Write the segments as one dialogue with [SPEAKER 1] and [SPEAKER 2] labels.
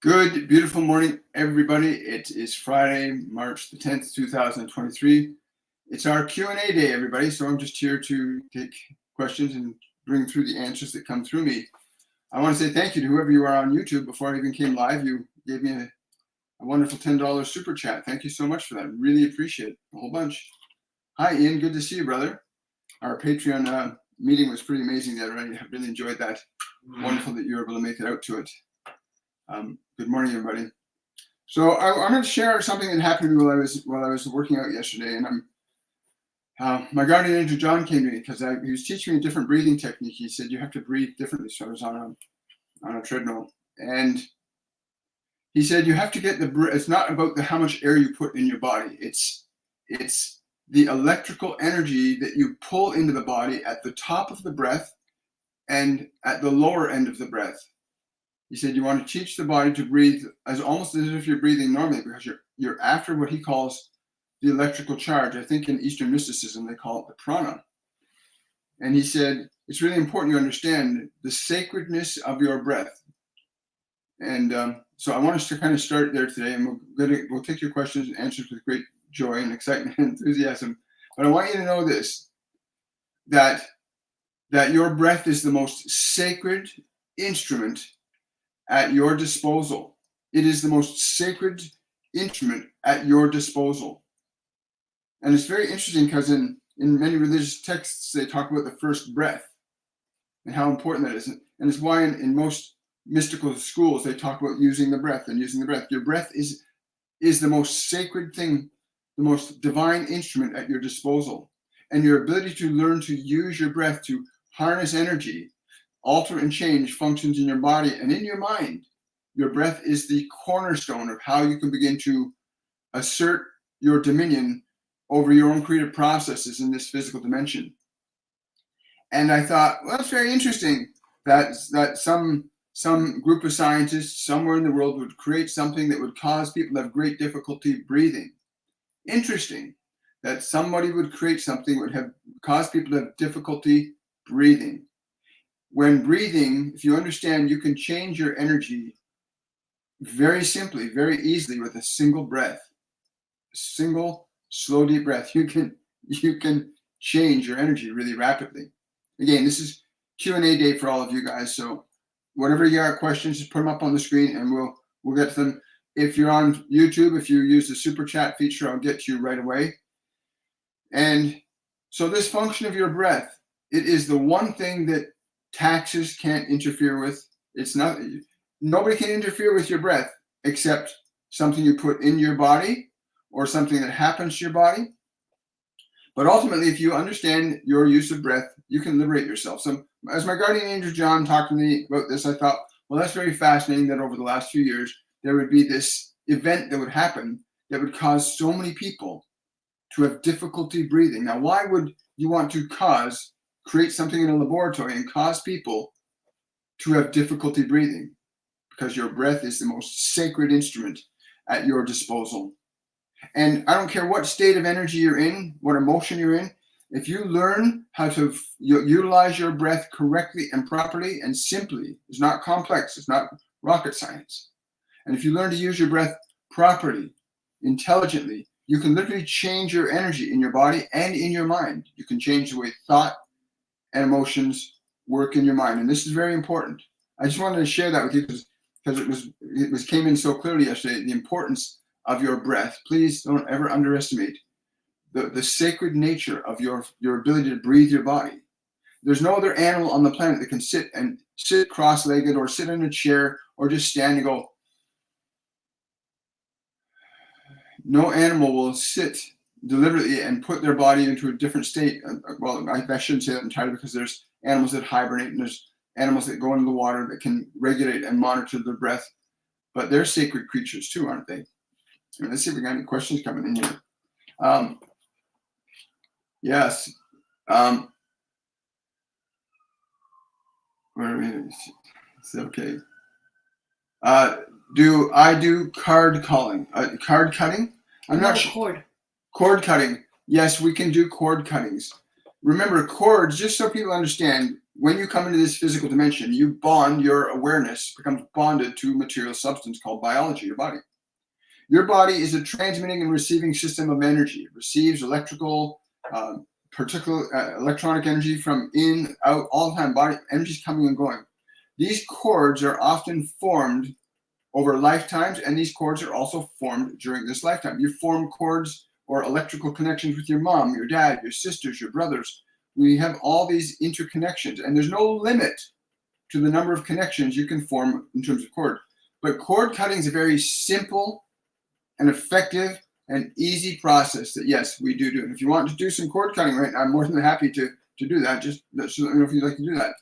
[SPEAKER 1] Good, beautiful morning, everybody. It is Friday, March the 10th, 2023. It's our Q&A day, everybody. So I'm just here to take questions and bring through the answers that come through me. I want to say thank you to whoever you are on YouTube. Before I even came live, you gave me a wonderful $10 super chat. Thank you so much for that. Really appreciate it. A whole bunch. Hi, Ian. Good to see you, brother. Our Patreon meeting was pretty amazing the other night. I really enjoyed that. Wonderful that you were able to make it out to it. Good morning, everybody. So I'm going to share something that happened to me while I was working out yesterday, and my guardian angel John came to me because he was teaching me a different breathing technique. He said you have to breathe differently. So I was on a treadmill, and he said you have to get it's not about how much air you put in your body. It's the electrical energy that you pull into the body at the top of the breath and at the lower end of the breath. He said you want to teach the body to breathe almost as if you're breathing normally, because you're after what he calls the electrical charge. I think in Eastern mysticism they call it the prana. And he said it's really important you understand the sacredness of your breath. And so I want us to kind of start there today, and we'll take your questions and answers with great joy and excitement and enthusiasm. But I want you to know this, that your breath is the most sacred instrument at your disposal. It is the most sacred instrument at your disposal. And it's very interesting because in many religious texts, they talk about the first breath and how important that is. And it's why in most mystical schools, they talk about using the breath and using the breath. Your breath is the most sacred thing, the most divine instrument at your disposal. And your ability to learn to use your breath to harness energy, alter and change functions in your body and in your mind. Your breath is the cornerstone of how you can begin to assert your dominion over your own creative processes in this physical dimension. And I thought, well, that's very interesting that some group of scientists somewhere in the world would create something that would cause people to have great difficulty breathing. Interesting that somebody would create something that would cause people to have difficulty breathing. When breathing, if you understand, you can change your energy very simply, very easily with a single breath. A single, slow, deep breath. You can change your energy really rapidly. Again, this is Q&A day for all of you guys. So whatever you got questions, just put them up on the screen and we'll get to them. If you're on YouTube, if you use the super chat feature, I'll get to you right away. And so this function of your breath, it is the one thing that taxes can't interfere with. Nobody can interfere with your breath except something you put in your body or something that happens to your body. But ultimately, if you understand your use of breath, you can liberate yourself. So as my guardian angel John talked to me about this, I thought, well, that's very fascinating that over the last few years, there would be this event that would happen that would cause so many people to have difficulty breathing. Now, why would you want to create something in a laboratory and cause people to have difficulty breathing? Because your breath is the most sacred instrument at your disposal. And I don't care what state of energy you're in, what emotion you're in, if you learn how to utilize your breath correctly and properly and simply, it's not complex, it's not rocket science. And if you learn to use your breath properly, intelligently, you can literally change your energy in your body and in your mind. You can change the way thought and emotions work in your mind. And this is very important. I just wanted to share that with you because it came in so clearly yesterday, the importance of your breath. Please don't ever underestimate the sacred nature of your ability to breathe your body. There's no other animal on the planet that can sit cross-legged or sit in a chair or just stand and go. No animal will sit deliberately and put their body into a different state. Well, I shouldn't say that entirely, because there's animals that hibernate and there's animals that go into the water that can regulate and monitor their breath. But they're sacred creatures too, aren't they? Let's see if we got any questions coming in here. Yes. Where are we? It's okay. Do I do card calling? Card cutting? I'm not sure. Cord cutting. Yes, we can do cord cuttings. Remember, cords, just so people understand, when you come into this physical dimension, you bond, your awareness becomes bonded to material substance called biology, your body. Your body is a transmitting and receiving system of energy. It receives electrical, electronic energy from in, out, all the time. Body energy's coming and going. These cords are often formed over lifetimes, and these cords are also formed during this lifetime. You form cords or electrical connections with your mom, your dad, your sisters, your brothers. We have all these interconnections, and there's no limit to the number of connections you can form in terms of cord. But cord cutting is a very simple and effective and easy process that, yes, we do. And if you want to do some cord cutting right now, I'm more than happy to do that. Just let me know if you'd like to do that.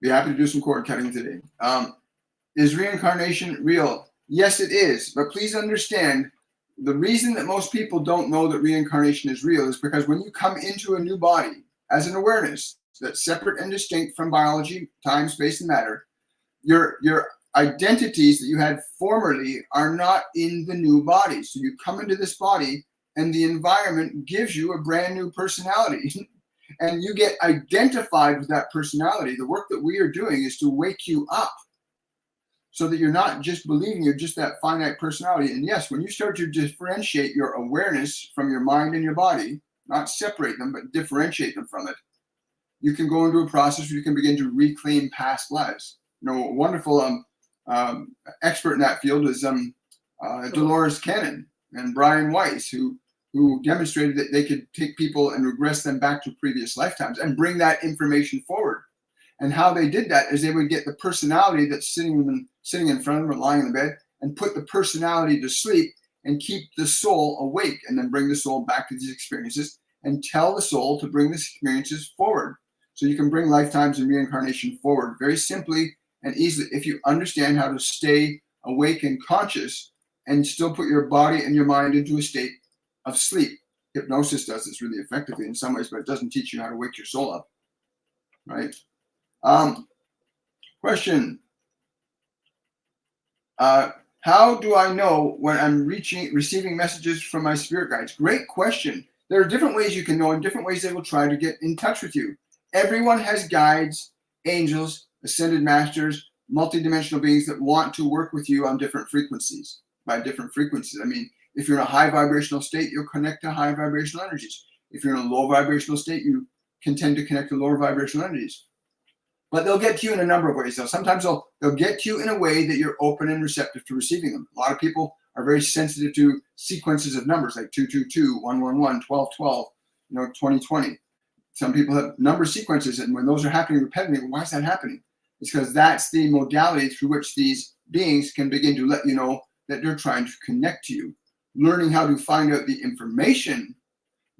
[SPEAKER 1] Be happy to do some cord cutting today. Is reincarnation real? Yes, it is. But please understand, the reason that most people don't know that reincarnation is real is because when you come into a new body as an awareness that's separate and distinct from biology, time, space, and matter, your identities that you had formerly are not in the new body. So you come into this body and the environment gives you a brand new personality. And you get identified with that personality. The work that we are doing is to wake you up so that you're not just believing you're just that finite personality. And yes, when you start to differentiate your awareness from your mind and your body, not separate them, but differentiate them from it, you can go into a process where you can begin to reclaim past lives. You know, a wonderful expert in that field is Dolores Cannon and Brian Weiss, who demonstrated that they could take people and regress them back to previous lifetimes and bring that information forward. And how they did that is they would get the personality that's sitting in front of them or lying in the bed and put the personality to sleep and keep the soul awake, and then bring the soul back to these experiences and tell the soul to bring these experiences forward. So you can bring lifetimes and reincarnation forward very simply and easily if you understand how to stay awake and conscious and still put your body and your mind into a state of sleep. Hypnosis does this really effectively in some ways, but it doesn't teach you how to wake your soul up, right? Question. How do I know when I'm receiving messages from my spirit guides? Great question. There are different ways you can know, and different ways they will try to get in touch with you. Everyone has guides, angels, ascended masters, multidimensional beings that want to work with you on different frequencies, by different frequencies. I mean, if you're in a high vibrational state, you'll connect to high vibrational energies. If you're in a low vibrational state, you can tend to connect to lower vibrational energies. But they'll get to you in a number of ways. Sometimes they'll get to you in a way that you're open and receptive to receiving them. A lot of people are very sensitive to sequences of numbers like 222, 111, 1212, 2020. Some people have number sequences, and when those are happening repetitively, why is that happening? It's because that's the modality through which these beings can begin to let you know that they're trying to connect to you. Learning how to find out the information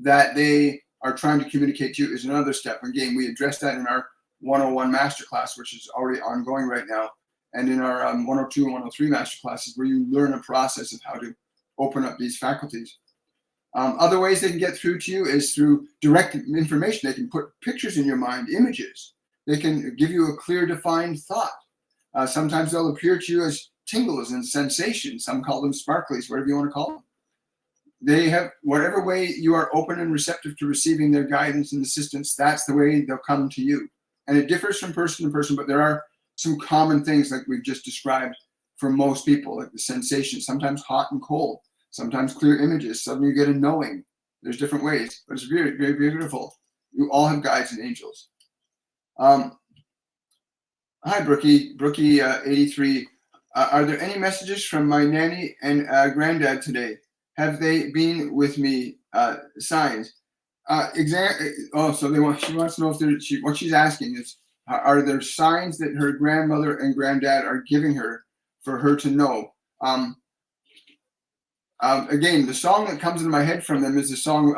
[SPEAKER 1] that they are trying to communicate to you is another step. Again, we addressed that in our 101 Masterclass, which is already ongoing right now, and in our 102 and 103 Masterclasses, where you learn a process of how to open up these faculties. Other ways they can get through to you is through direct information. They can put pictures in your mind, images. They can give you a clear, defined thought. Sometimes they'll appear to you as tingles and sensations. Some call them sparklies, whatever you want to call them. They have, whatever way you are open and receptive to receiving their guidance and assistance, that's the way they'll come to you. And it differs from person to person, but there are some common things like we've just described for most people, like the sensation, sometimes hot and cold, sometimes clear images, suddenly you get a knowing. There's different ways, but it's very, very beautiful. You all have guides and angels. Hi, Brookie 83. Are there any messages from my nanny and granddad today? Have they been with me? Signs. So she wants to know if what she's asking is, are there signs that her grandmother and granddad are giving her for her to know? Again, the song that comes into my head from them is the song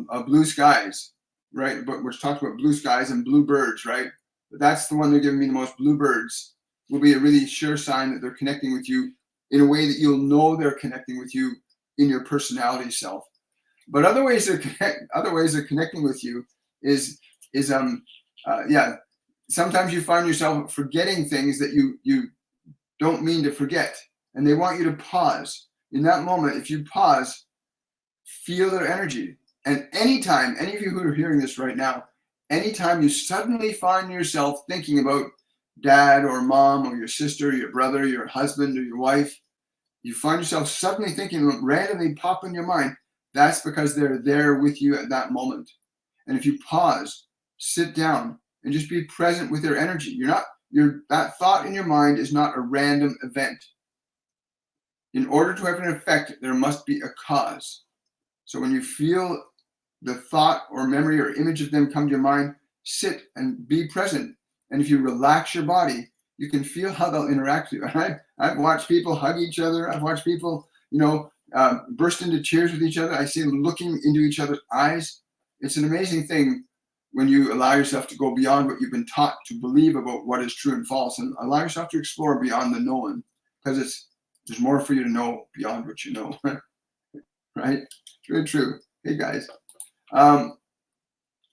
[SPEAKER 1] of Blue Skies, right? But which talks about blue skies and blue birds, right? But that's the one they're giving me the most. Blue birds will be a really sure sign that they're connecting with you in a way that you'll know they're connecting with you in your personality self. But other ways they're connecting with you is sometimes you find yourself forgetting things that you don't mean to forget, and they want you to pause. In that moment, if you pause, feel their energy. And anytime, any of you who are hearing this right now, anytime you suddenly find yourself thinking about dad or mom or your sister, your brother, your husband or your wife, you find yourself suddenly thinking, randomly pop in your mind, that's because they're there with you at that moment. And if you pause, sit down, and just be present with their energy, that thought in your mind is not a random event. In order to have an effect, there must be a cause. So when you feel the thought or memory or image of them come to your mind, sit and be present. And if you relax your body, you can feel how they'll interact with you. And I've watched people hug each other. I've watched people, burst into tears with each other. I see them looking into each other's eyes. It's an amazing thing when you allow yourself to go beyond what you've been taught to believe about what is true and false, and allow yourself to explore beyond the known, because there's more for you to know beyond what you know. Right? It's really true. Hey guys. Got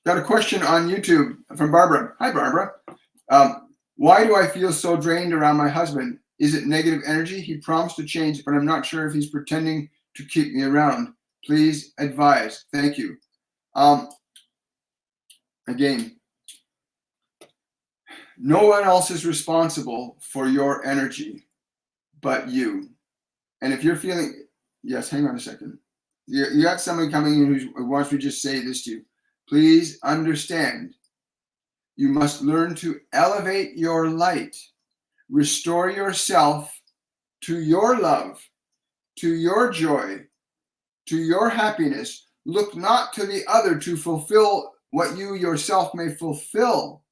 [SPEAKER 1] a question on YouTube from Barbara. Hi, Barbara. Why do I feel so drained around my husband? Is it negative energy? He promised to change, but I'm not sure if he's pretending to keep me around. Please advise. Thank you. Again, no one else is responsible for your energy but you. And if you're feeling, yes, hang on a second. You got somebody coming in who wants me to just say this to you. Please understand, you must learn to elevate your light, restore yourself to your love, to your joy, to your happiness. Look not to the other to fulfill what you yourself may fulfill.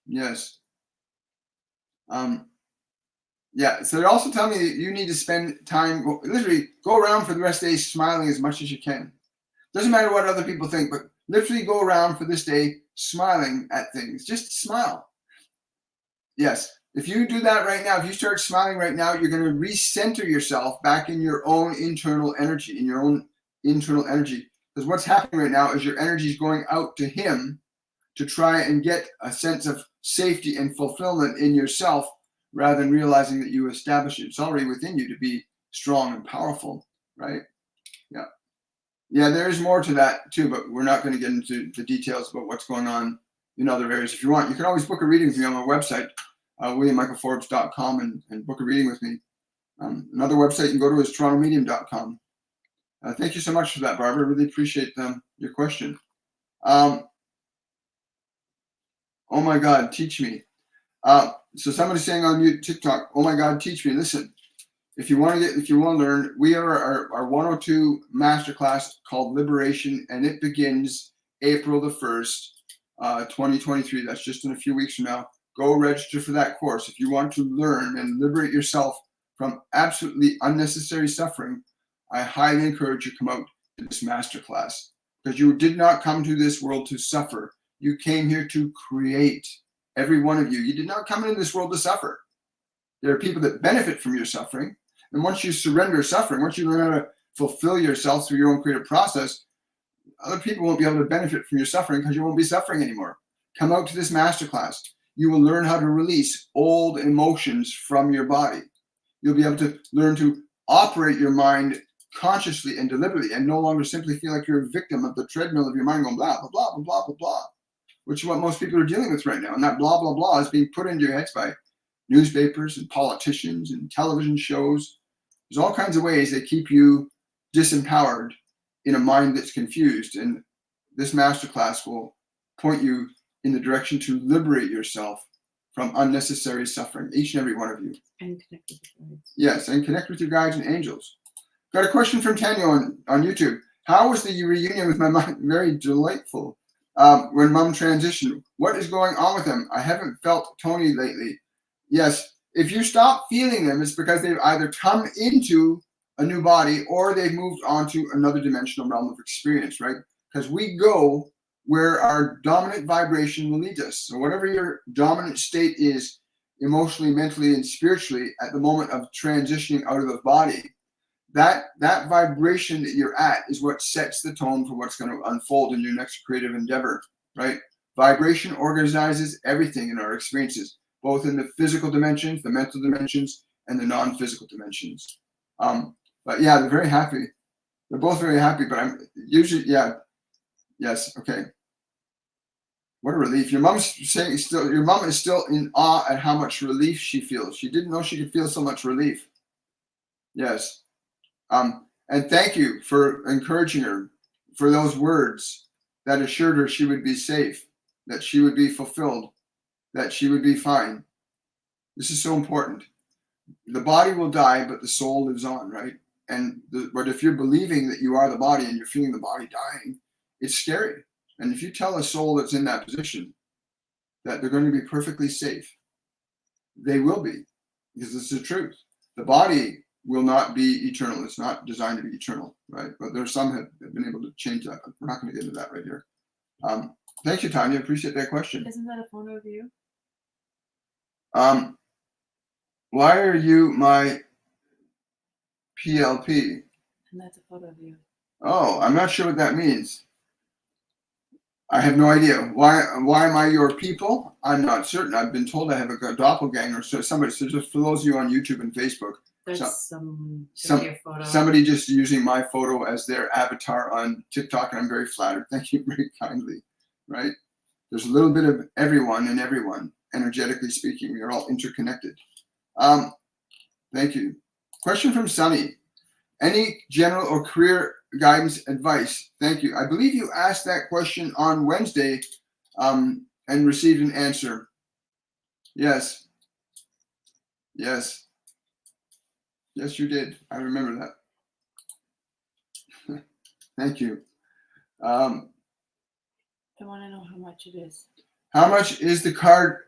[SPEAKER 1] Yes. Yeah, so they're also telling me that you need to spend time, literally go around for the rest of the day smiling as much as you can. Doesn't matter what other people think, but literally go around for this day smiling at things. Just smile. Yes, if you do that right now, if you start smiling right now, you're going to recenter yourself back in your own internal energy, Because what's happening right now is your energy is going out to him to try and get a sense of safety and fulfillment in yourself, rather than realizing that you established it. It's already within you to be strong and powerful, right? Yeah. Yeah, there is more to that too, but we're not going to get into the details about what's going on in other areas. If you want, you can always book a reading with me on my website, WilliamMichaelForbes.com, and book a reading with me. Another website you can go to is TorontoMedium.com. Thank you so much for that, Barbara. I really appreciate your question. Oh my God, teach me. So somebody's saying on TikTok, oh my God, teach me. Listen, if you want to learn, we are our 102 masterclass called Liberation, and it begins April the 1st, 2023. That's just in a few weeks from now. Go register for that course. If you want to learn and liberate yourself from absolutely unnecessary suffering, I highly encourage you to come out to this masterclass, because you did not come to this world to suffer. You came here to create. Every one of you. You did not come into this world to suffer. There are people that benefit from your suffering. And once you surrender suffering, once you learn how to fulfill yourself through your own creative process, other people won't be able to benefit from your suffering because you won't be suffering anymore. Come out to this masterclass. You will learn how to release old emotions from your body. You'll be able to learn to operate your mind consciously and deliberately, and no longer simply feel like you're a victim of the treadmill of your mind going blah, blah, blah, blah, blah, blah, blah, which is what most people are dealing with right now. And that blah, blah, blah is being put into your heads by newspapers and politicians and television shows. There's all kinds of ways that keep you disempowered in a mind that's confused. And this masterclass will point you in the direction to liberate yourself from unnecessary suffering, each and every one of you.
[SPEAKER 2] And connect with your guides.
[SPEAKER 1] Yes, and connect with your guides and angels. Got a question from Tanya on YouTube. How was the reunion with my mom? Very delightful. When mom transitioned, what is going on with them? I haven't felt Tony lately. Yes, if you stop feeling them, it's because they've either come into a new body or they've moved on to another dimensional realm of experience, right? Because we go where our dominant vibration will lead us. So whatever your dominant state is, emotionally, mentally, and spiritually, at the moment of transitioning out of the body, that vibration that you're at is what sets the tone for what's going to unfold in your next creative endeavor, right? Vibration organizes everything in our experiences, both in the physical dimensions, the mental dimensions, and the non-physical dimensions. But yeah, they're very happy. They're both very happy, but I'm usually, yeah. Yes, okay. What a relief. Your mom's saying still, your mom is still in awe at how much relief she feels. She didn't know she could feel so much relief. Yes. And thank you for encouraging her, for those words that assured her she would be safe, that she would be fulfilled, that she would be fine. This is so important. The body will die, but the soul lives on, right? But if you're believing that you are the body and you're feeling the body dying, it's scary. And if you tell a soul that's in that position that they're going to be perfectly safe, they will be, because it's the truth. The body will not be eternal. It's not designed to be eternal, right? But there's some have been able to change that. We're not going to get into that right here. Thank you, Tanya. Appreciate that question.
[SPEAKER 2] Isn't that a photo of you?
[SPEAKER 1] Why are you my PLP?
[SPEAKER 2] And that's a photo of you.
[SPEAKER 1] Oh, I'm not sure what that means. I have no idea. Why am I your people? I'm not certain. I've been told I have a doppelganger. So somebody, so just for those of you on YouTube and Facebook,
[SPEAKER 2] there's your photo.
[SPEAKER 1] Somebody just using my photo as their avatar on TikTok, and I'm very flattered. Thank you very kindly. Right? There's a little bit of everyone and everyone, energetically speaking. We are all interconnected. Thank you. Question from Sunny. Any general or career guidance advice? Thank you. I believe you asked that question on Wednesday and received an answer. Yes. Yes. Yes, you did. I remember that. Thank you.
[SPEAKER 2] I want to know how much it is.
[SPEAKER 1] How much is the cord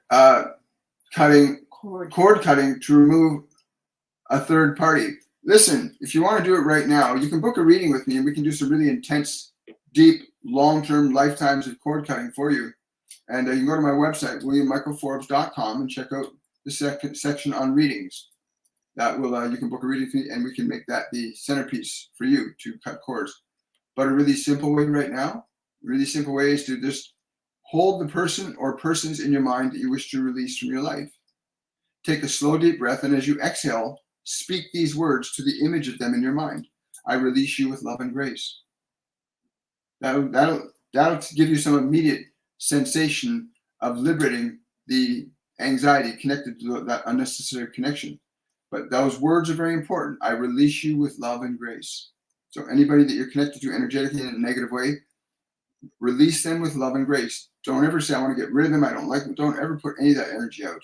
[SPEAKER 1] cutting to remove a third party? Listen, if you want to do it right now, you can book a reading with me and we can do some really intense, deep, long-term lifetimes of cord cutting for you. And you can go to my website, williammichaelforbes.com, and check out the second section on readings. That will, you can book a reading with me and we can make that the centerpiece for you to cut cords. But a really simple way right now, is to just hold the person or persons in your mind that you wish to release from your life. Take a slow, deep breath, and as you exhale, speak these words to the image of them in your mind. I release you with love and grace. That'll give you some immediate sensation of liberating the anxiety connected to that unnecessary connection. But those words are very important. I release you with love and grace. So anybody that you're connected to energetically in a negative way, release them with love and grace. Don't ever say, I want to get rid of them. I don't like them. Don't ever put any of that energy out.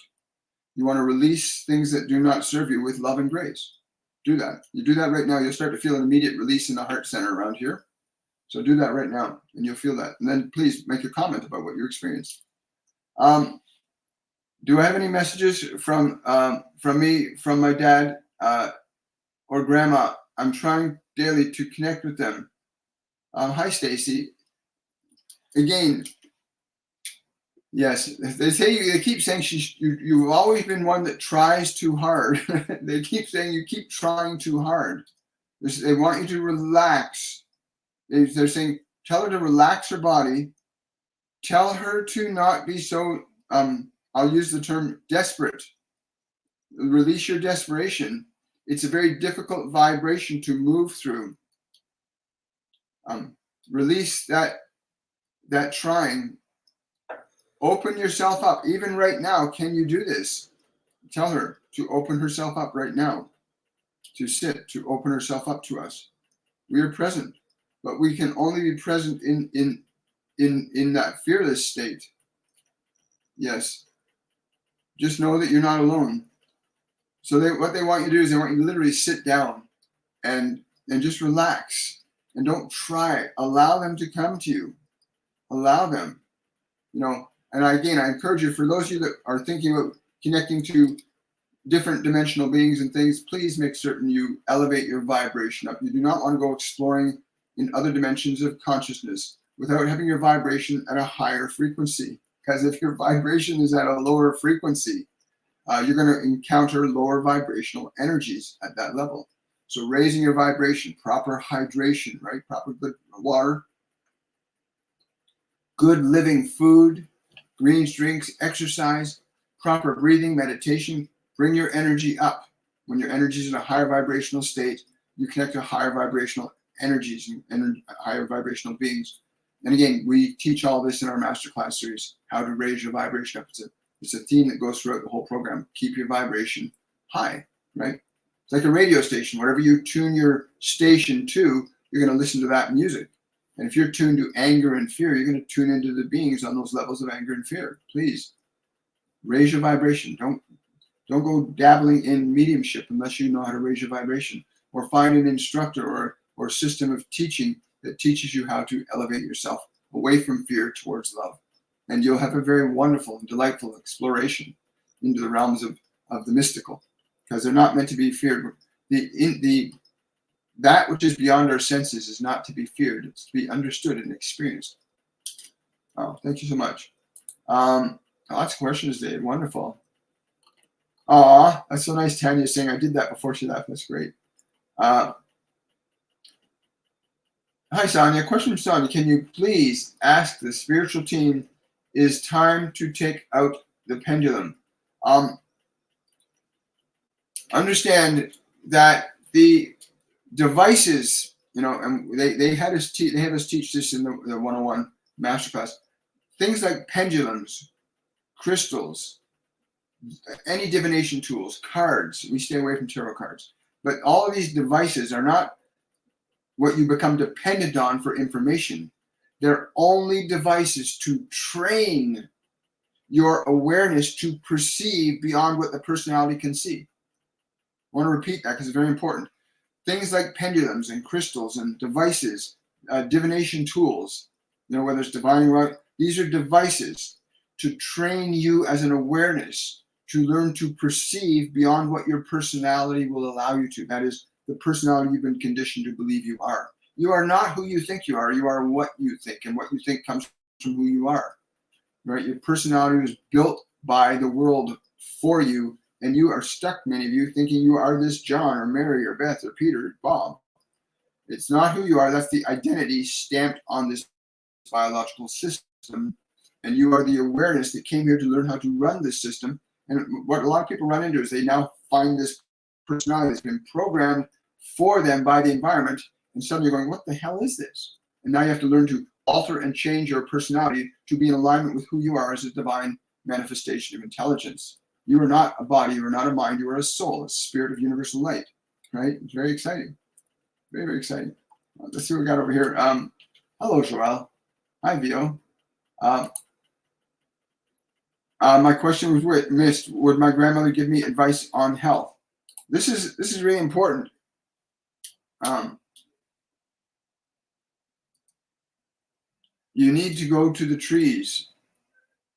[SPEAKER 1] You want to release things that do not serve you with love and grace. Do that. You do that right now, you'll start to feel an immediate release in the heart center around here. So do that right now, and you'll feel that. And then please make a comment about what you experienced. Do I have any messages from me, from my dad or grandma? I'm trying daily to connect with them. Hi, Stacy. Again, yes, they keep saying you've always been one that tries too hard. They keep saying you keep trying too hard. They want you to relax. They're saying, tell her to relax her body. Tell her to not be so, I'll use the term desperate. Release your desperation. It's a very difficult vibration to move through. Release that trying. Open yourself up. Even right now, can you do this? Tell her to open herself up right now. To sit, to open herself up to us. We are present, but we can only be present in that fearless state. Yes. Just know that you're not alone. So what they want you to do is they want you to literally sit down and just relax and don't try. Allow them to come to you. Allow them. And again, I encourage you, for those of you that are thinking about connecting to different dimensional beings and things, please make certain you elevate your vibration up. You do not want to go exploring in other dimensions of consciousness without having your vibration at a higher frequency. Because if your vibration is at a lower frequency, you're going to encounter lower vibrational energies at that level. So raising your vibration, proper hydration, right? Proper good water, good living food, greens, drinks, exercise, proper breathing, meditation, bring your energy up. When your energy is in a higher vibrational state, you connect to higher vibrational energies and higher vibrational beings. And again, we teach all this in our masterclass series, how to raise your vibration up. It's a theme that goes throughout the whole program. Keep your vibration high, right? It's like a radio station. Whatever you tune your station to, you're going to listen to that music. And if you're tuned to anger and fear, you're going to tune into the beings on those levels of anger and fear. Please raise your vibration. Don't go dabbling in mediumship unless you know how to raise your vibration, or find an instructor or system of teaching that teaches you how to elevate yourself away from fear towards love. And you'll have a very wonderful and delightful exploration into the realms of the mystical, because they're not meant to be feared. That which is beyond our senses is not to be feared. It's to be understood and experienced. Oh, thank you so much. Lots of questions, Dave. Wonderful. Aw, that's so nice. Tanya saying I did that before she left. That's great. Hi, Sonia. Question from Sonia. Can you please ask the spiritual team, is time to take out the pendulum? Understand that the devices, and they have us teach this in the 101 Masterclass. Things like pendulums, crystals, any divination tools, cards. We stay away from tarot cards. But all of these devices are not what you become dependent on for information. They're only devices to train your awareness to perceive beyond what the personality can see. I want to repeat that because it's very important. Things like pendulums and crystals and devices, divination tools, whether it's divining rod, these are devices to train you as an awareness to learn to perceive beyond what your personality will allow you to. That is the personality you've been conditioned to believe you are. You are not who you think you are. You are what you think, and what you think comes from who you are. Right? Your personality was built by the world for you, and you are stuck, many of you, thinking you are this John or Mary or Beth or Peter or Bob. It's not who you are. That's the identity stamped on this biological system, and you are the awareness that came here to learn how to run this system. And what a lot of people run into is they now find this personality that's been programmed for them by the environment, and suddenly you're going, what the hell is this? And now you have to learn to alter and change your personality to be in alignment with who you are as a divine manifestation of intelligence. You are not a body, you are not a mind, you are a soul, a spirit of universal light, right? It's very exciting. Very, very exciting. Let's see what we got over here. Hello, Joelle. Hi, Vio. My question was missed. Would my grandmother give me advice on health? This is really important. You need to go to the trees.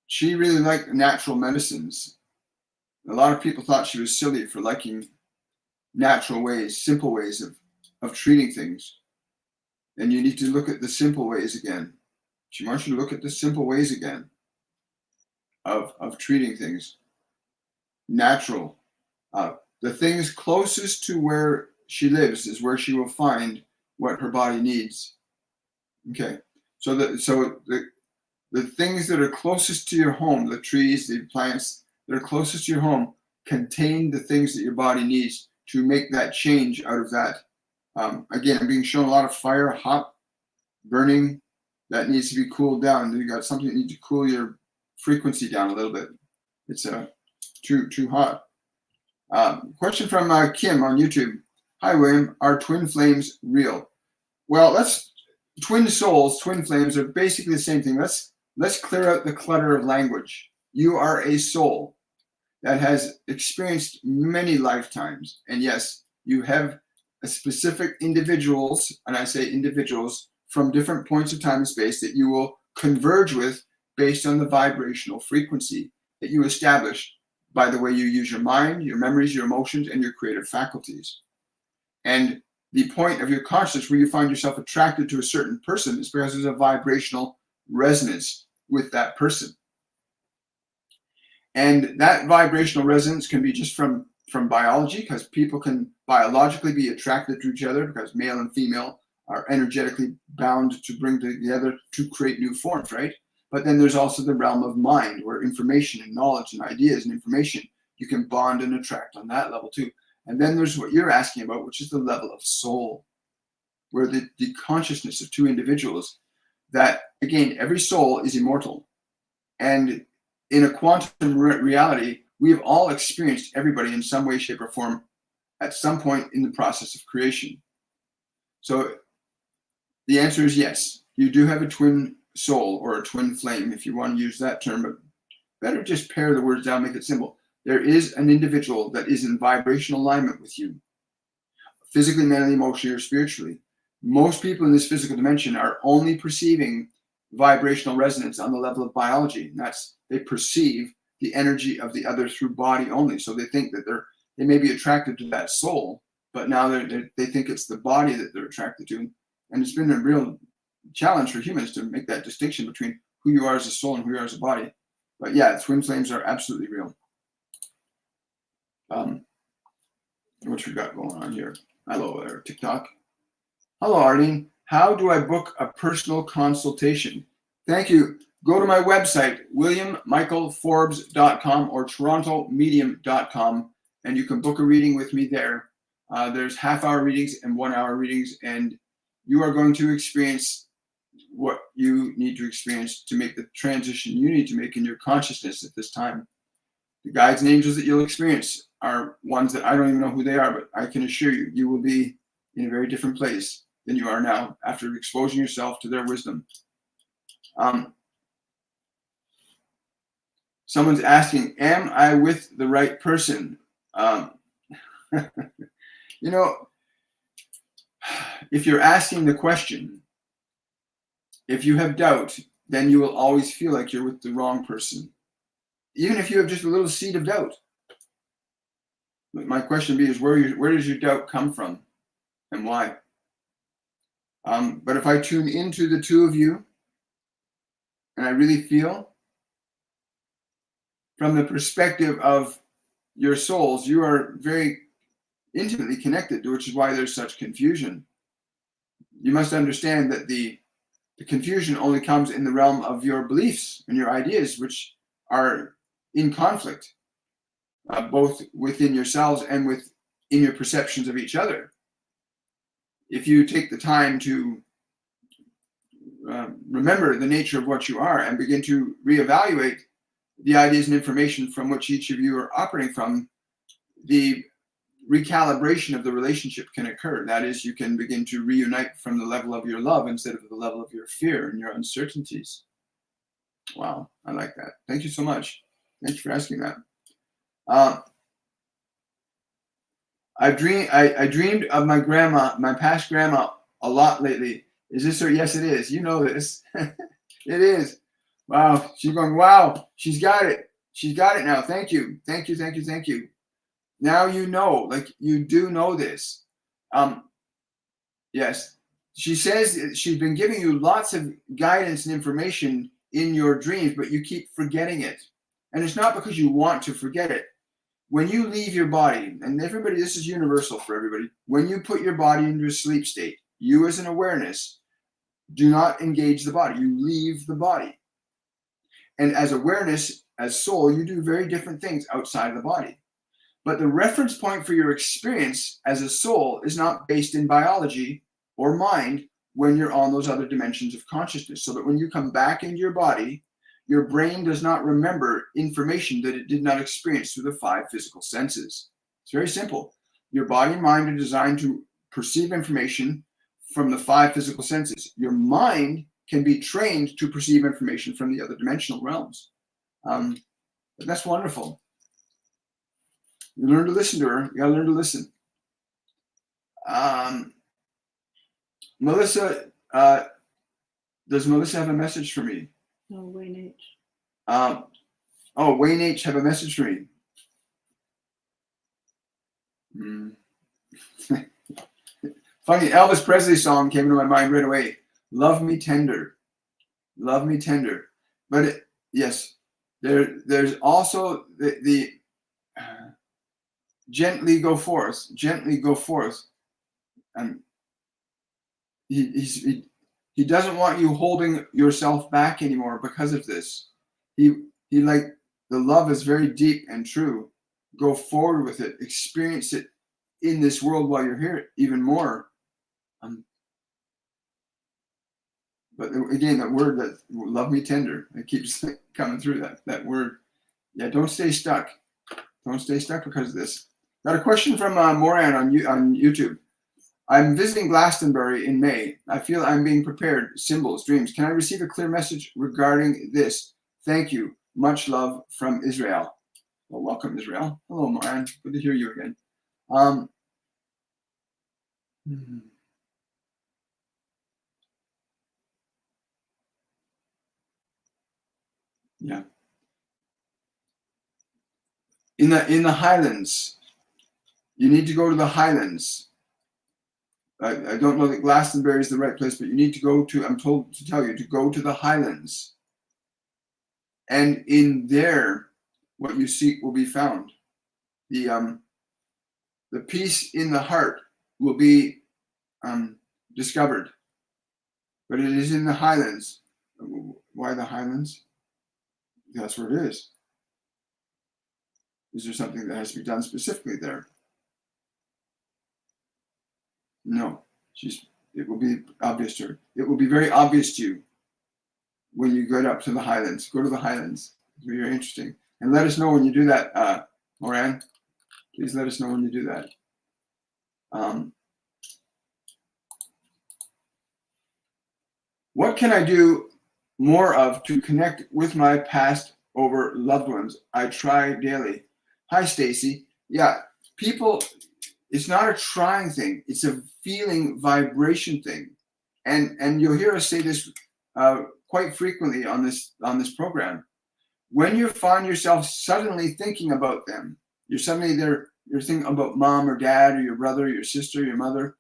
[SPEAKER 1] She really liked natural medicines. A lot of people thought she was silly for liking natural ways, simple ways of treating things. And you need to look at the simple ways again. She wants you to look at the simple ways again of treating things. Natural. The things closest to where she lives is where she will find what her body needs. Okay. So the things that are closest to your home, the trees, the plants that are closest to your home, contain the things that your body needs to make that change out of that. Again, I'm being shown a lot of fire, hot, burning. That needs to be cooled down. You got something that needs to cool your frequency down a little bit. It's too hot. Question from Kim on YouTube. Hi, William. Are twin flames real? Well, twin souls, twin flames are basically the same thing. Let's clear out the clutter of language. You are a soul that has experienced many lifetimes. And yes, you have a specific individuals, and I say individuals, from different points of time and space that you will converge with based on the vibrational frequency that you establish by the way you use your mind, your memories, your emotions, and your creative faculties. And the point of your consciousness where you find yourself attracted to a certain person is because there's a vibrational resonance with that person. And that vibrational resonance can be just from biology, because people can biologically be attracted to each other because male and female are energetically bound to bring together to create new forms, right? But then there's also the realm of mind, where information and knowledge and ideas and information, you can bond and attract on that level too. And then there's what you're asking about, which is the level of soul, where the consciousness of two individuals that, again, every soul is immortal. And in a quantum reality, we have all experienced everybody in some way, shape, or form at some point in the process of creation. So the answer is yes. You do have a twin soul or a twin flame, if you want to use that term, but better just pare the words down, make it simple. There is an individual that is in vibrational alignment with you, physically, mentally, emotionally, or spiritually. Most people in this physical dimension are only perceiving vibrational resonance on the level of biology. And that's, they perceive the energy of the other through body only. So they think that they may be attracted to that soul, but now they think it's the body that they're attracted to. And it's been a real challenge for humans to make that distinction between who you are as a soul and who you are as a body. But yeah, twin flames are absolutely real. What we got going on here? Hello there, TikTok. Hello, Arlene. How do I book a personal consultation? Thank you. Go to my website, williammichaelforbes.com or torontomedium.com, and you can book a reading with me there. There's half-hour readings and 1 hour readings, and you are going to experience what you need to experience to make the transition you need to make in your consciousness at this time. The guides and angels that you'll experience are ones that I don't even know who they are, but I can assure you, you will be in a very different place than you are now after exposing yourself to their wisdom. Someone's asking, am I with the right person? You know, if you're asking the question, if you have doubt, then you will always feel like you're with the wrong person, even if you have just a little seed of doubt. But my question is, where does your doubt come from and why? But if I tune into the two of you and I really feel from the perspective of your souls, you are very intimately connected, which is why there's such confusion. You must understand that the confusion only comes in the realm of your beliefs and your ideas, which are in conflict, both within yourselves and within your perceptions of each other. If you take the time to remember the nature of what you are and begin to reevaluate the ideas and information from which each of you are operating from, the recalibration of the relationship can occur. That is, you can begin to reunite from the level of your love instead of the level of your fear and your uncertainties. Wow, I like that. Thank you so much. Thank you for asking that. I dreamed of my grandma, my past grandma, a lot lately. Is this her? Yes, it is. You know this. It is. Wow. She's going, wow, she's got it. She's got it now. Thank you. Thank you. Thank you. Thank you. Now you know, like you do know this. Yes. She says she's been giving you lots of guidance and information in your dreams, but you keep forgetting it. And it's not because you want to forget it. When you leave your body, and everybody, this is universal for everybody, when you put your body into a sleep state, you as an awareness do not engage the body. You leave the body. And as awareness, as soul, you do very different things outside of the body. But the reference point for your experience as a soul is not based in biology or mind when you're on those other dimensions of consciousness. So that when you come back into your body, your brain does not remember information that it did not experience through the 5 physical senses. It's very simple. Your body and mind are designed to perceive information from the 5 physical senses. Your mind can be trained to perceive information from the other dimensional realms. But that's wonderful. You learn to listen to her. You gotta learn to listen. Melissa, does Melissa have a message for me?
[SPEAKER 2] No, Wayne H.
[SPEAKER 1] Wayne H have a message for me. Funny, Elvis Presley song came into my mind right away. Love me tender. Love me tender. But yes, there's also the gently go forth. Gently go forth. And he doesn't want you holding yourself back anymore because of this. He like, the love is very deep and true. Go forward with it. Experience it in this world while you're here even more. But again, that word, that love me tender, it keeps coming through, that word. Yeah, don't stay stuck. Don't stay stuck because of this. Got a question from Moran on YouTube. I'm visiting Glastonbury in May. I feel I'm being prepared. Symbols, dreams. Can I receive a clear message regarding this? Thank you. Much love from Israel. Well, welcome, Israel. Hello, Moran. Good to hear you again. Yeah. In the Highlands. You need to go to the Highlands. I don't know that Glastonbury is the right place, but you need to go to, I'm told to tell you, to go to the Highlands. And in there, what you seek will be found. The peace in the heart will be discovered. But it is in the Highlands. Why the Highlands? That's where it is. Is there something that has to be done specifically there? No. It will be obvious to her. It will be very obvious to you when you get up to the Highlands. Go to the Highlands. It's very interesting. And let us know when you do that, Moran. Please let us know when you do that. What can I do more of to connect with my past over loved ones? I try daily. Hi, Stacy. Yeah, people, it's not a trying thing. It's a feeling vibration thing. And you'll hear us say this quite frequently on this program. When you find yourself suddenly thinking about them, you're thinking about mom or dad or your brother, or your sister, your mother.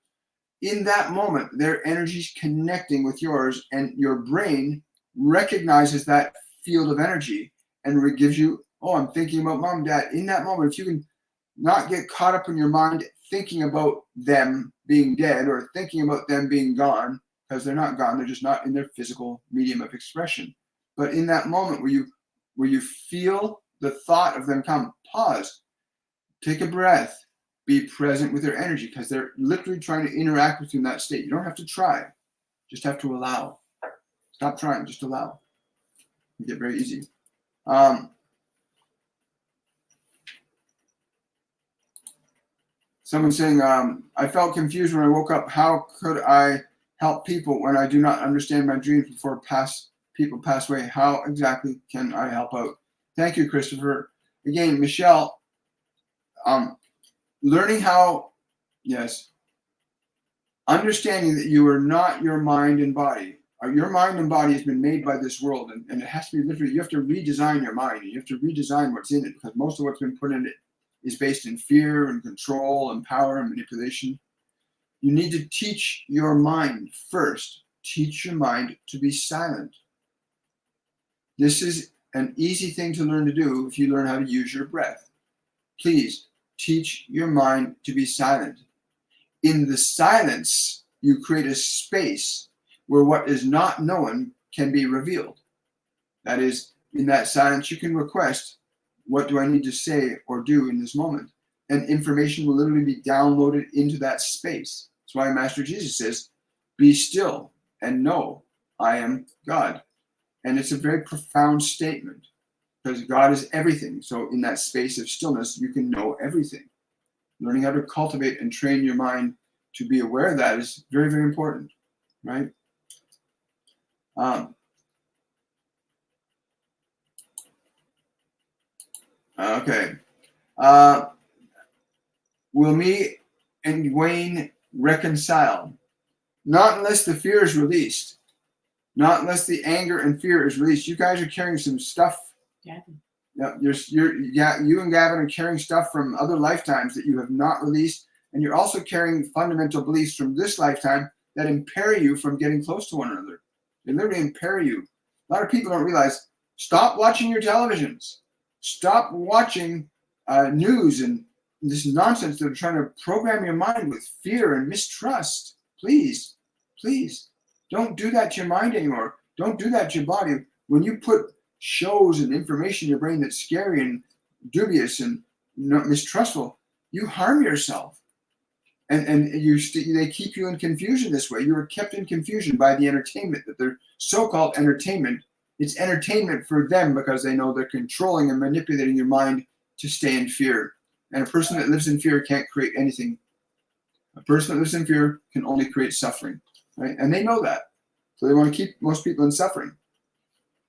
[SPEAKER 1] In that moment, their energy's connecting with yours, and your brain recognizes that field of energy and gives you, oh, I'm thinking about mom, dad. In that moment, if you can not get caught up in your mind thinking about them being dead or thinking about them being gone, because they're not gone, they're just not in their physical medium of expression. But in that moment where you feel the thought of them come, pause, take a breath, be present with their energy, because they're literally trying to interact with you in that state. You don't have to try, just have to allow. Stop trying, just allow. You get very easy. Someone saying, I felt confused when I woke up. How could I help people when I do not understand my dreams before people pass away? How exactly can I help out? Thank you, Christopher. Again, Michelle, learning how, yes, understanding that you are not your mind and body. Your mind and body has been made by this world, and it has to be literally, you have to redesign your mind. You have to redesign what's in it, because most of what's been put in it is based in fear and control and power and manipulation. You need to teach your mind first. Teach your mind to be silent. This is an easy thing to learn to do if you learn how to use your breath. Please teach your mind to be silent. In the silence, you create a space where what is not known can be revealed. That is, in that silence, you can request, what do I need to say or do in this moment? And information will literally be downloaded into that space. That's why Master Jesus says, be still and know I am God. And it's a very profound statement, because God is everything. So in that space of stillness, you can know everything. Learning how to cultivate and train your mind to be aware of that is very, very important, right? Okay. Will me and Wayne reconcile? Not unless the fear is released. Not unless the anger and fear is released. You guys are carrying some stuff.
[SPEAKER 2] Yeah.
[SPEAKER 1] Yeah, you and Gavin are carrying stuff from other lifetimes that you have not released, and you're also carrying fundamental beliefs from this lifetime that impair you from getting close to one another. They literally impair you. A lot of people don't realize. Stop watching your televisions. Stop watching news and this nonsense that are trying to program your mind with fear and mistrust. Please, please, don't do that to your mind anymore. Don't do that to your body. When you put shows and information in your brain that's scary and dubious and mistrustful, you harm yourself. And they keep you in confusion this way. You are kept in confusion by the entertainment that they're so-called entertainment. It's entertainment for them because they know they're controlling and manipulating your mind to stay in fear. And a person that lives in fear can't create anything. A person that lives in fear can only create suffering, right? And they know that. So they want to keep most people in suffering.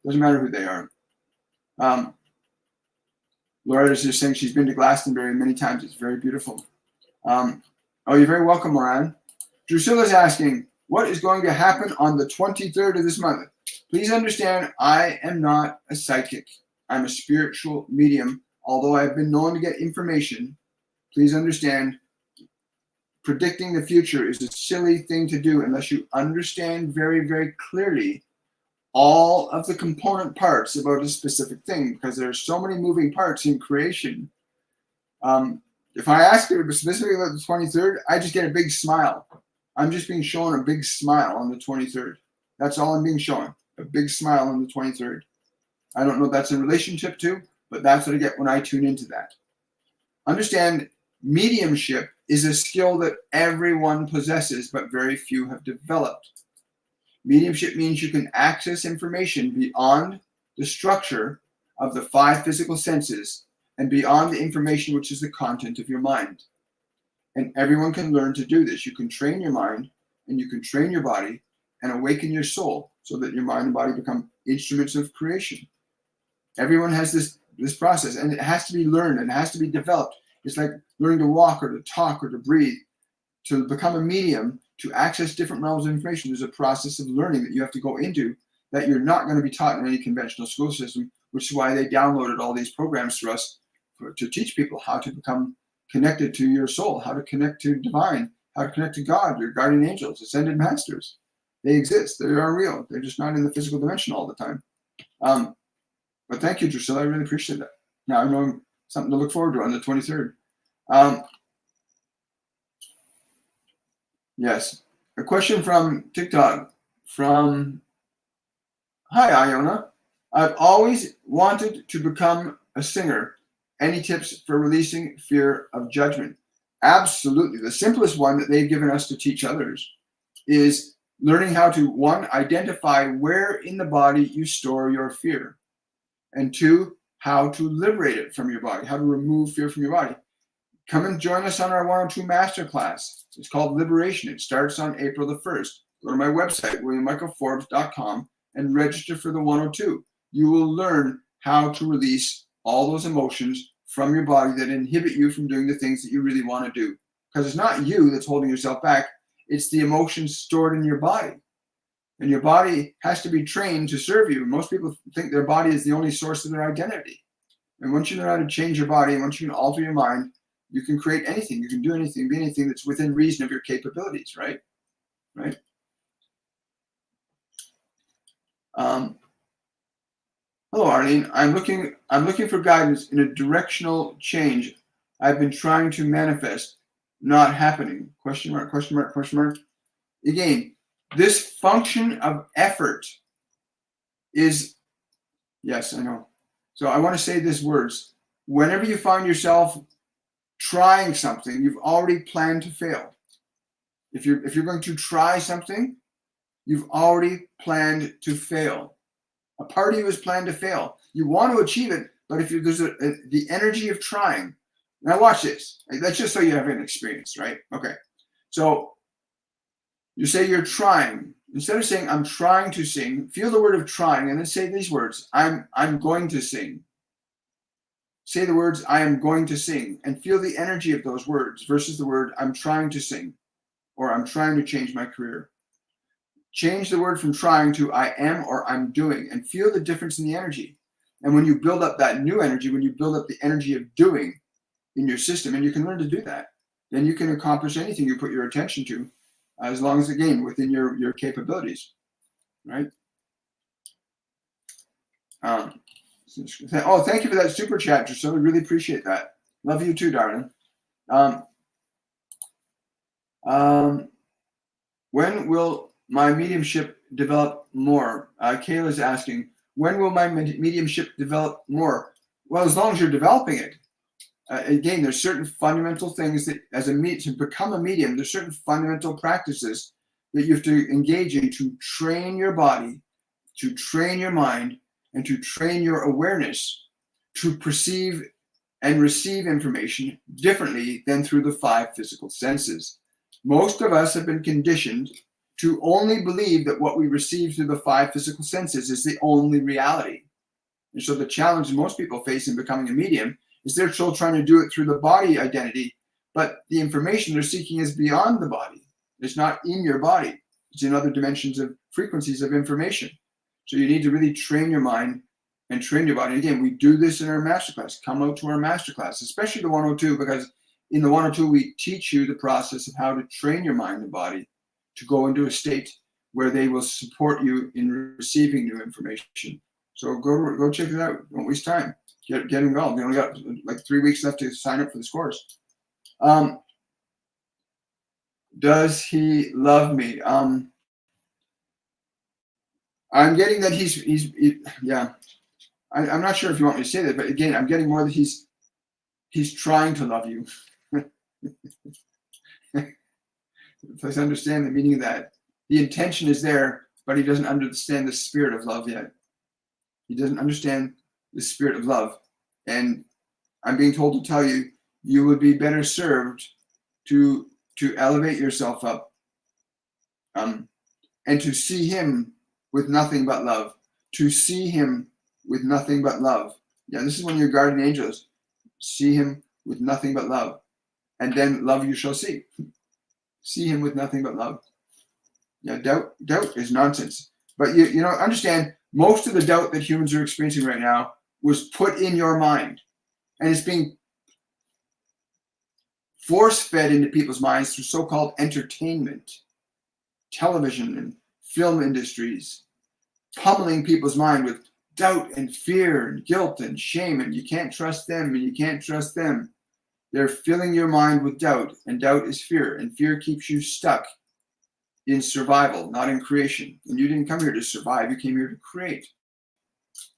[SPEAKER 1] Doesn't matter who they are. Laura is just saying she's been to Glastonbury many times. It's very beautiful. Oh, you're very welcome, Moran. Drusilla's asking, what is going to happen on the 23rd of this month? Please understand, I am not a psychic. I'm a spiritual medium. Although I've been known to get information, please understand, predicting the future is a silly thing to do unless you understand very, very clearly all of the component parts about a specific thing, because there are so many moving parts in creation. If I ask you specifically about the 23rd, I just get a big smile. I'm just being shown a big smile on the 23rd. That's all I'm being shown, a big smile on the 23rd. I don't know what that's in relationship to, but that's what I get when I tune into that. Understand, mediumship is a skill that everyone possesses, but very few have developed. Mediumship means you can access information beyond the structure of the 5 physical senses and beyond the information which is the content of your mind. And everyone can learn to do this. You can train your mind and you can train your body and awaken your soul so that your mind and body become instruments of creation. Everyone has this process, and it has to be learned and it has to be developed. It's like learning to walk or to talk or to breathe. To become a medium, to access different realms of information, there's a process of learning that you have to go into that you're not going to be taught in any conventional school system, which is why they downloaded all these programs for us to teach people how to become connected to your soul, how to connect to divine, how to connect to God, your guardian angels, ascended masters. They exist. They are real. They're just not in the physical dimension all the time. But thank you, Drusilla. I really appreciate that. Now I know something to look forward to on the 23rd. Yes. A question from TikTok from, hi, Iona. I've always wanted to become a singer. Any tips for releasing fear of judgment? Absolutely. The simplest one that they've given us to teach others is learning how to, 1, identify where in the body you store your fear, and 2, how to liberate it from your body, how to remove fear from your body. Come and join us on our 102 Masterclass. It's called Liberation. It starts on April the 1st. Go to my website, williammichaelforbes.com, and register for the 102. You will learn how to release all those emotions from your body that inhibit you from doing the things that you really want to do. Because it's not you that's holding yourself back. It's the emotions stored in your body. And your body has to be trained to serve you. Most people think their body is the only source of their identity. And once you know how to change your body, and once you can alter your mind, you can create anything. You can do anything, be anything that's within reason of your capabilities, right? Right? Hello, Arlene. I'm looking for guidance in a directional change I've been trying to manifest, not happening. Question mark, question mark, question mark. Again, this function of effort is, yes, I know. So I want to say these words. Whenever you find yourself trying something, you've already planned to fail. If you're going to try something, you've already planned to fail. A part of you is planned to fail. You want to achieve it, but if there's the energy of trying. Now watch this. That's just so you have an experience, right? Okay. So you say you're trying. Instead of saying I'm trying to sing, feel the word of trying and then say these words. I'm going to sing. Say the words I am going to sing and feel the energy of those words versus the word I'm trying to sing or I'm trying to change my career. Change the word from trying to I am or I'm doing and feel the difference in the energy. And when you build up that new energy, when you build up the energy of doing in your system, and you can learn to do that, then you can accomplish anything you put your attention to, as long as, again, within your capabilities, right? Oh, thank you for that super chat, Drusilla. We really appreciate that. Love you too, darling. When will my mediumship develop more? Kayla's asking, when will my mediumship develop more? Well, as long as you're developing it. Again, there's certain fundamental things that to become a medium, there's certain fundamental practices that you have to engage in to train your body, to train your mind, and to train your awareness to perceive and receive information differently than through the 5 physical senses. Most of us have been conditioned to only believe that what we receive through the 5 physical senses is the only reality. And so the challenge most people face in becoming a medium is they're still trying to do it through the body identity, but the information they're seeking is beyond the body. It's not in your body. It's in other dimensions of frequencies of information. So you need to really train your mind and train your body. Again, we do this in our masterclass. Come out to our masterclass, especially the 102, because in the 102, we teach you the process of how to train your mind and body to go into a state where they will support you in receiving new information. So go check it out. Don't waste time. Get involved. You only got like 3 weeks left to sign up for this course. Does he love me? I'm getting that yeah. I'm not sure if you want me to say that, but again, I'm getting more that he's trying to love you. Please understand the meaning of that. The intention is there, but he doesn't understand the spirit of love yet. He doesn't understand the spirit of love. And I'm being told to tell you, you would be better served to elevate yourself up and to see him with nothing but love. To see him with nothing but love. Yeah, this is one of your guardian angels. See him with nothing but love. And then love you shall see. See him with nothing but love. Yeah, doubt is nonsense. But you know, understand, most of the doubt that humans are experiencing right now was put in your mind. And it's being force-fed into people's minds through so-called entertainment, television and film industries, pummeling people's mind with doubt and fear and guilt and shame, and you can't trust them and you can't trust them. They're filling your mind with doubt, and doubt is fear, and fear keeps you stuck in survival, not in creation. And you didn't come here to survive, you came here to create,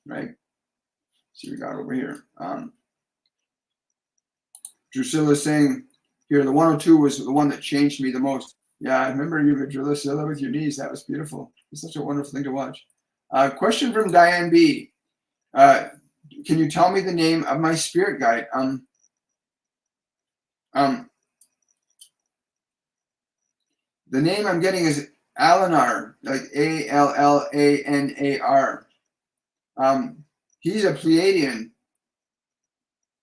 [SPEAKER 1] right? See, we got over here. Drusilla is saying here, the 102 was the one that changed me the most. Yeah, I remember you, Drusilla, with your knees. That was beautiful. It's such a wonderful thing to watch. Question from Diane B. Can you tell me the name of my spirit guide? The name I'm getting is Alanar, like Allanar. He's a Pleiadian.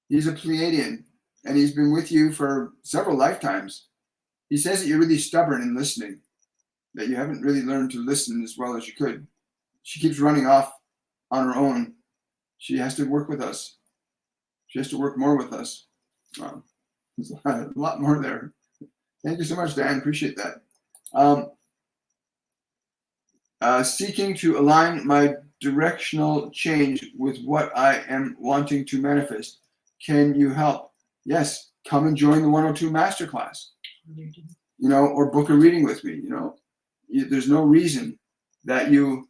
[SPEAKER 1] He's a Pleiadian, and he's been with you for several lifetimes. He says that you're really stubborn in listening, that you haven't really learned to listen as well as you could. She keeps running off on her own. She has to work with us. She has to work more with us. There's a lot more there. Thank you so much, Dan. Appreciate that. Seeking to align my directional change with what I am wanting to manifest. Can you help? Yes. Come and join the 102 Masterclass. You know, or book a reading with me. You know, there's no reason that you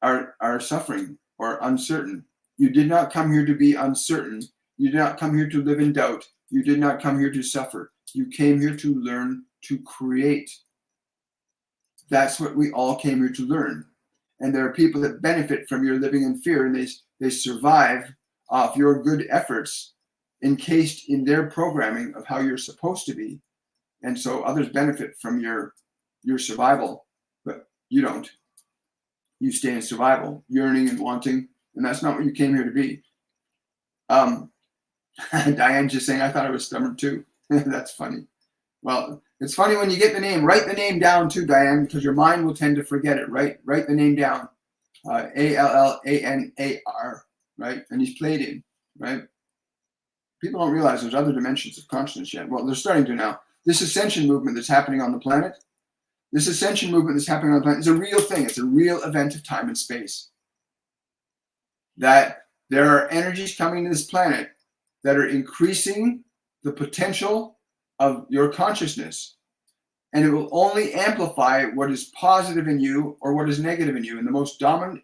[SPEAKER 1] are suffering or uncertain. You did not come here to be uncertain. You did not come here to live in doubt. You did not come here to suffer. You came here to learn to create. That's what we all came here to learn. And there are people that benefit from your living in fear, and they survive off your good efforts encased in their programming of how you're supposed to be. And so others benefit from your survival, but you don't. You stay in survival, yearning and wanting, and that's not what you came here to be. Diane's just saying, I thought I was stubborn too. That's funny. Well, it's funny when you get the name. Write the name down too, Diane, because your mind will tend to forget it. Write the name down. Allanar, right? And he's Pleiadian, right? People don't realize there's other dimensions of consciousness yet. Well, they're starting to now. This ascension movement that's happening on the planet, is a real thing. It's a real event of time and space. That there are energies coming to this planet that are increasing the potential of your consciousness. And it will only amplify what is positive in you or what is negative in you. And the most dominant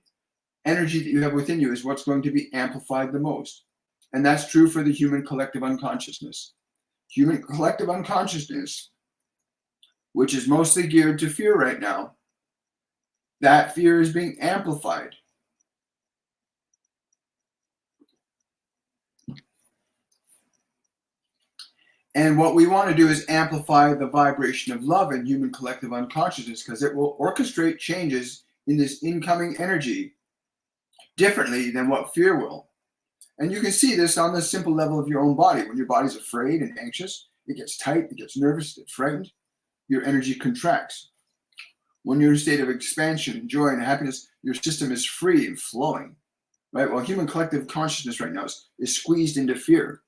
[SPEAKER 1] energy that you have within you is what's going to be amplified the most. And that's true for the human collective unconsciousness. Human collective unconsciousness, which is mostly geared to fear right now, that fear is being amplified. And what we want to do is amplify the vibration of love in human collective unconsciousness, because it will orchestrate changes in this incoming energy differently than what fear will. And you can see this on the simple level of your own body. When your body's afraid and anxious, it gets tight, it gets nervous, it gets frightened, your energy contracts. When you're in a state of expansion and joy and happiness, your system is free and flowing, right? Well, human collective consciousness right now is squeezed into fear.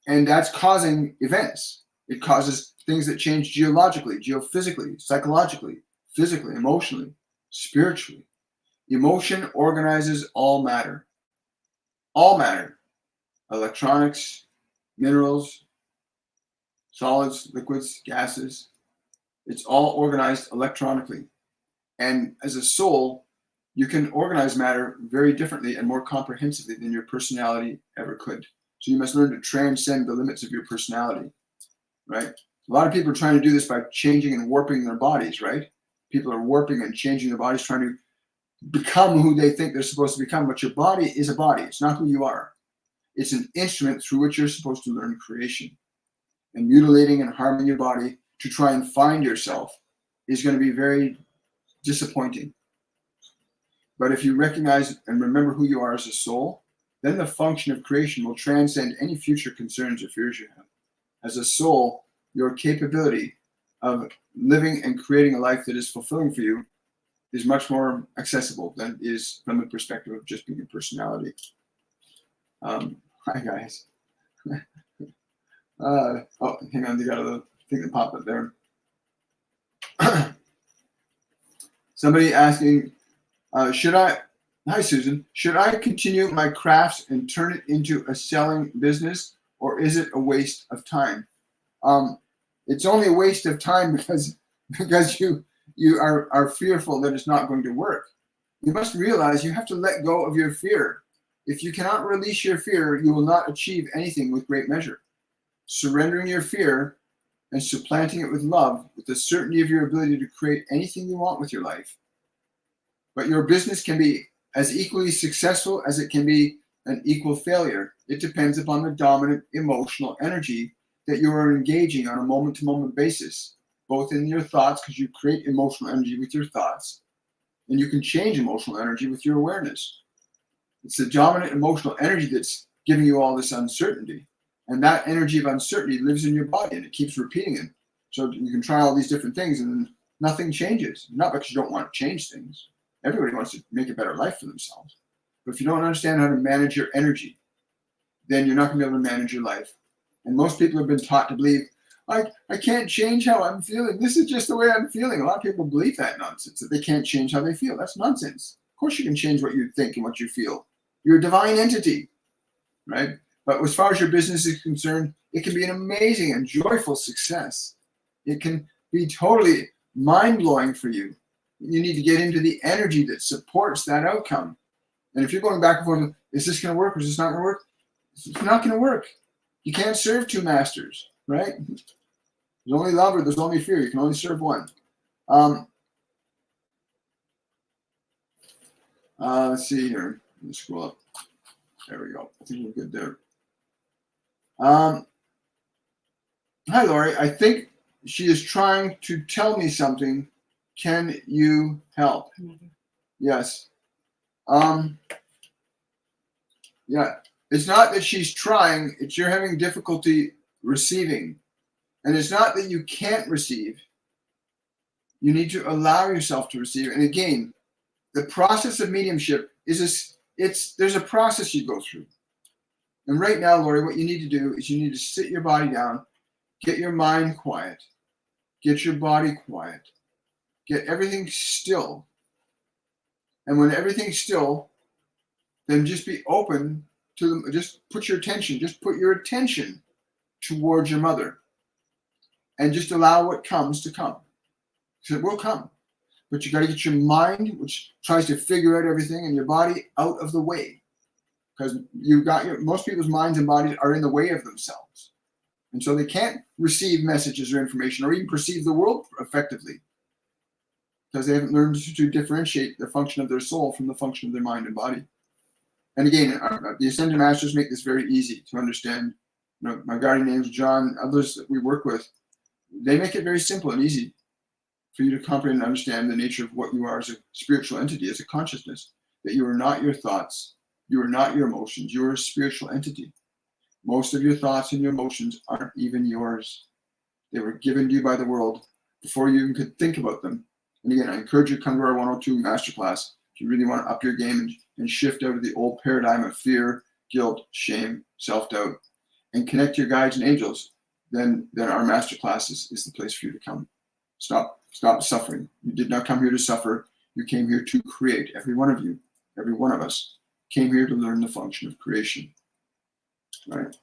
[SPEAKER 1] And that's causing events. It causes things that change geologically, geophysically, psychologically, physically, emotionally, spiritually. Emotion organizes all matter. All matter. Electronics, minerals, solids, liquids, gases. It's all organized electronically. And as a soul, you can organize matter very differently and more comprehensively than your personality ever could. So you must learn to transcend the limits of your personality, right? A lot of people are trying to do this by changing and warping their bodies, right? People are warping and changing their bodies, trying to become who they think they're supposed to become. But your body is a body. It's not who you are. It's an instrument through which you're supposed to learn creation. And mutilating and harming your body to try and find yourself is going to be very disappointing. But if you recognize and remember who you are as a soul, then the function of creation will transcend any future concerns or fears you have. As a soul, your capability of living and creating a life that is fulfilling for you is much more accessible than is from the perspective of just being a personality. Hi, guys. Oh, hang on, you got a thing that popped up there. Somebody asking, hi, Susan. Should I continue my crafts and turn it into a selling business, or is it a waste of time? It's only a waste of time because you are fearful that it's not going to work. You must realize you have to let go of your fear. If you cannot release your fear, you will not achieve anything with great measure. Surrendering your fear and supplanting it with love, with the certainty of your ability to create anything you want with your life. But your business can be as equally successful as it can be an equal failure. It depends upon the dominant emotional energy that you are engaging on a moment-to-moment basis, both in your thoughts, because you create emotional energy with your thoughts, and you can change emotional energy with your awareness. It's the dominant emotional energy that's giving you all this uncertainty. And that energy of uncertainty lives in your body, and it keeps repeating it. So you can try all these different things, and then nothing changes. Not because you don't want to change things. Everybody wants to make a better life for themselves. But if you don't understand how to manage your energy, then you're not going to be able to manage your life. And most people have been taught to believe, I can't change how I'm feeling. This is just the way I'm feeling. A lot of people believe that nonsense, that they can't change how they feel. That's nonsense. Of course you can change what you think and what you feel. You're a divine entity, right? But as far as your business is concerned, it can be an amazing and joyful success. It can be totally mind-blowing for you. You need to get into the energy that supports that outcome. And if you're going back and forth, is this going to work or is this not going to work? It's not going to work. You can't serve two masters, right? There's only love or there's only fear. You can only serve one. Let's see here. Let me scroll up. There we go. I think we're good there. Hi, Lori. I think she is trying to tell me something. Can you help? Yes. Yeah. It's not that she's trying. It's you're having difficulty receiving. And it's not that you can't receive. You need to allow yourself to receive. And again, the process of mediumship there's a process you go through. And right now, Lori, what you need to do is you need to sit your body down, get your mind quiet, get your body quiet, get everything still. And when everything's still, then just be open to them. Just put your attention towards your mother. And just allow what comes to come. So it will come. But you got to get your mind, which tries to figure out everything, and your body out of the way. because most people's minds and bodies are in the way of themselves. And so they can't receive messages or information or even perceive the world effectively because they haven't learned to differentiate the function of their soul from the function of their mind and body. And again, the Ascended Masters make this very easy to understand. My guardian angels, John, others that we work with, they make it very simple and easy for you to comprehend and understand the nature of what you are as a spiritual entity, as a consciousness, that you are not your thoughts, you are not your emotions, you are a spiritual entity. Most of your thoughts and your emotions aren't even yours. They were given to you by the world before you even could think about them. And again, I encourage you to come to our 102 Masterclass if you really want to up your game and shift out of the old paradigm of fear, guilt, shame, self-doubt, and connect your guides and angels. Then our Masterclasses is the place for you to come. Stop suffering. You did not come here to suffer. You came here to create. Every one of you, every one of us came here to learn the function of creation. Right?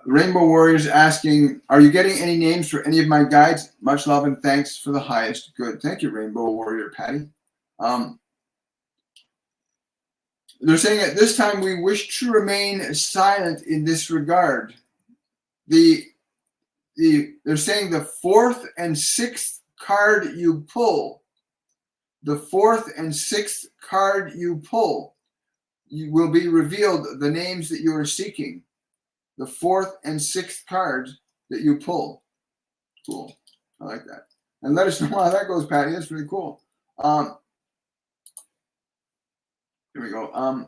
[SPEAKER 1] Rainbow Warriors asking, are you getting any names for any of my guides? Much love and thanks for the highest good. Thank you, Rainbow Warrior Patty. They're saying at this time we wish to remain silent in this regard. They're saying the fourth and sixth card you pull, the fourth and sixth card you pull, you will be revealed the names that you are seeking. The fourth and sixth cards that you pull. Cool. I like that. And let us know how that goes, Patty. That's really cool. Here we go. Oh,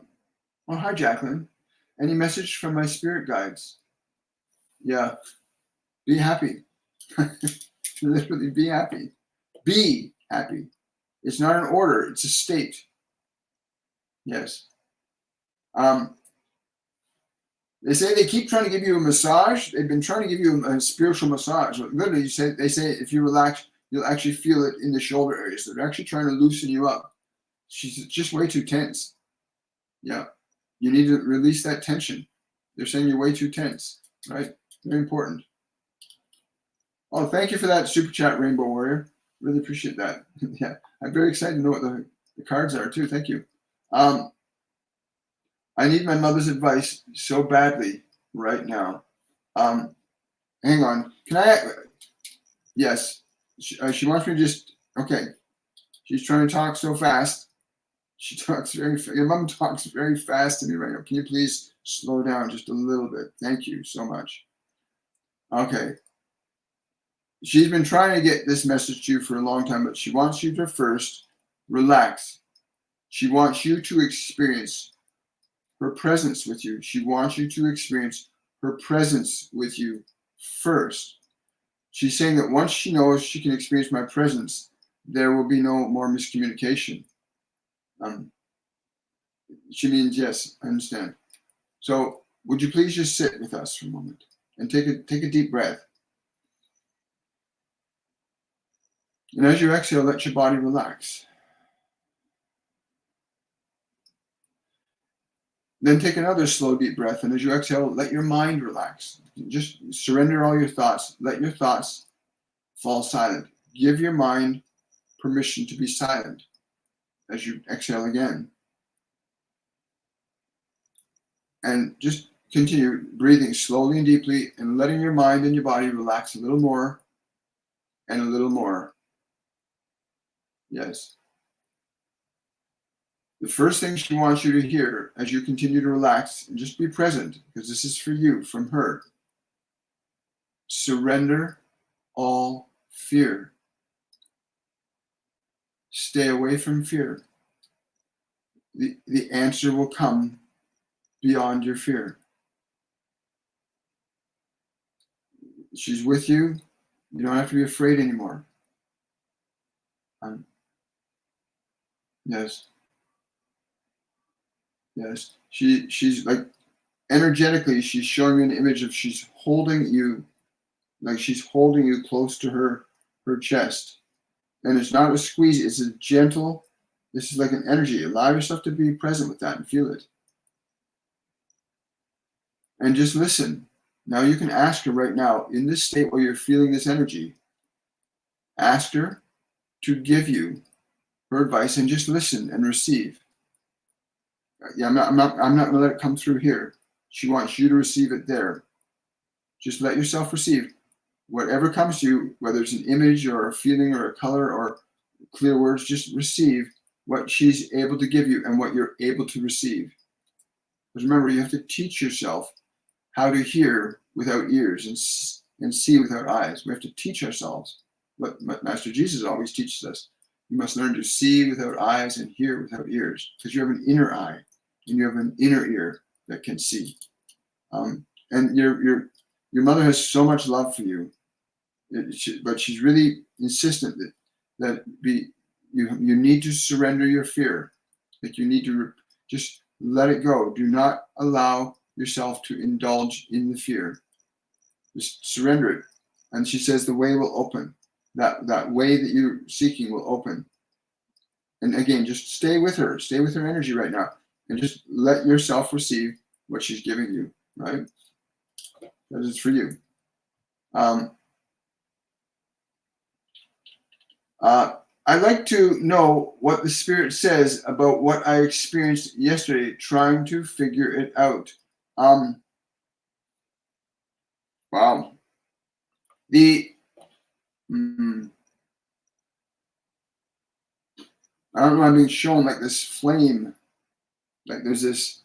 [SPEAKER 1] hi, Jacqueline. Any message from my spirit guides? Yeah. Be happy. Literally be happy. Be happy. It's not an order. It's a state. Yes. They say they keep trying to give you a massage. They've been trying to give you a spiritual massage. Literally, they say if you relax, you'll actually feel it in the shoulder areas. They're actually trying to loosen you up. She's just way too tense. Yeah. You need to release that tension. They're saying you're way too tense, right? Very important. Oh, thank you for that super chat, Rainbow Warrior. Really appreciate that. Yeah. I'm very excited to know what the cards are too. Thank you. I need my mother's advice so badly right now. Hang on. Can I? Yes. She wants me to just. Okay. She's trying to talk so fast. She talks your mom talks very fast to me right now. Can you please slow down just a little bit? Thank you so much. Okay. She's been trying to get this message to you for a long time, but she wants you to first relax. She wants you to experience her presence with you. She wants you to experience her presence with you first. She's saying that once she knows she can experience my presence, there will be no more miscommunication. She means, yes, I understand. So would you please just sit with us for a moment and take a deep breath. And as you exhale, let your body relax. Then take another slow, deep breath. And as you exhale, let your mind relax. Just surrender all your thoughts. Let your thoughts fall silent. Give your mind permission to be silent as you exhale again. And just continue breathing slowly and deeply and letting your mind and your body relax a little more and a little more. Yes. The first thing she wants you to hear as you continue to relax and just be present, because this is for you, from her. Surrender all fear. Stay away from fear. The answer will come beyond your fear. She's with you. You don't have to be afraid anymore. Yes. Yes. She's like, energetically, she's showing you an image of she's holding you, like she's holding you close to her chest. And it's not a squeeze, it's a gentle, this is like an energy. Allow yourself to be present with that and feel it. And just listen. Now you can ask her right now, in this state where you're feeling this energy, ask her, to give you her advice, and just listen and receive. Yeah, I'm not going to let it come through here. She wants you to receive it there. Just let yourself receive whatever comes to you, whether it's an image or a feeling or a color or clear words. Just receive what she's able to give you and what you're able to receive. Because remember, you have to teach yourself how to hear without ears and see without eyes. We have to teach ourselves what Master Jesus always teaches us. You must learn to see without eyes and hear without ears, because you have an inner eye and you have an inner ear that can see. And your mother has so much love for you, but she's really insistent that you need to surrender your fear. That you need to just let it go. Do not allow yourself to indulge in the fear. Just surrender it. And she says the way will open. That way that you're seeking will open. And again, just stay with her energy right now, and just let yourself receive what she's giving you, right? That is for you. I'd like to know what the Spirit says about what I experienced yesterday, trying to figure it out. Wow. I don't know, I'm being shown like this flame, like there's this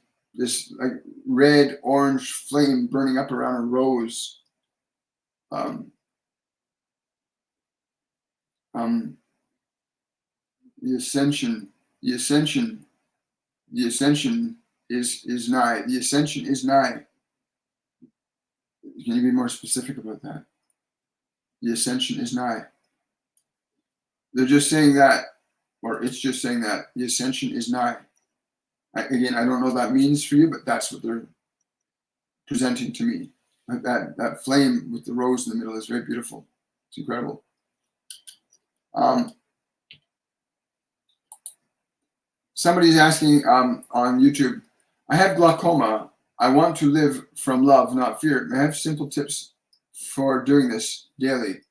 [SPEAKER 1] like red orange flame burning up around a rose. The ascension is nigh. The ascension is nigh. Can you be more specific about that? The ascension is nigh. They're just saying that, or it's just saying that the ascension is nigh. Again, I don't know what that means for you, but that's what they're presenting to me. Like that flame with the rose in the middle is very beautiful. It's incredible. Somebody's asking on YouTube, I have glaucoma. I want to live from love, not fear. May I have simple tips for doing this daily?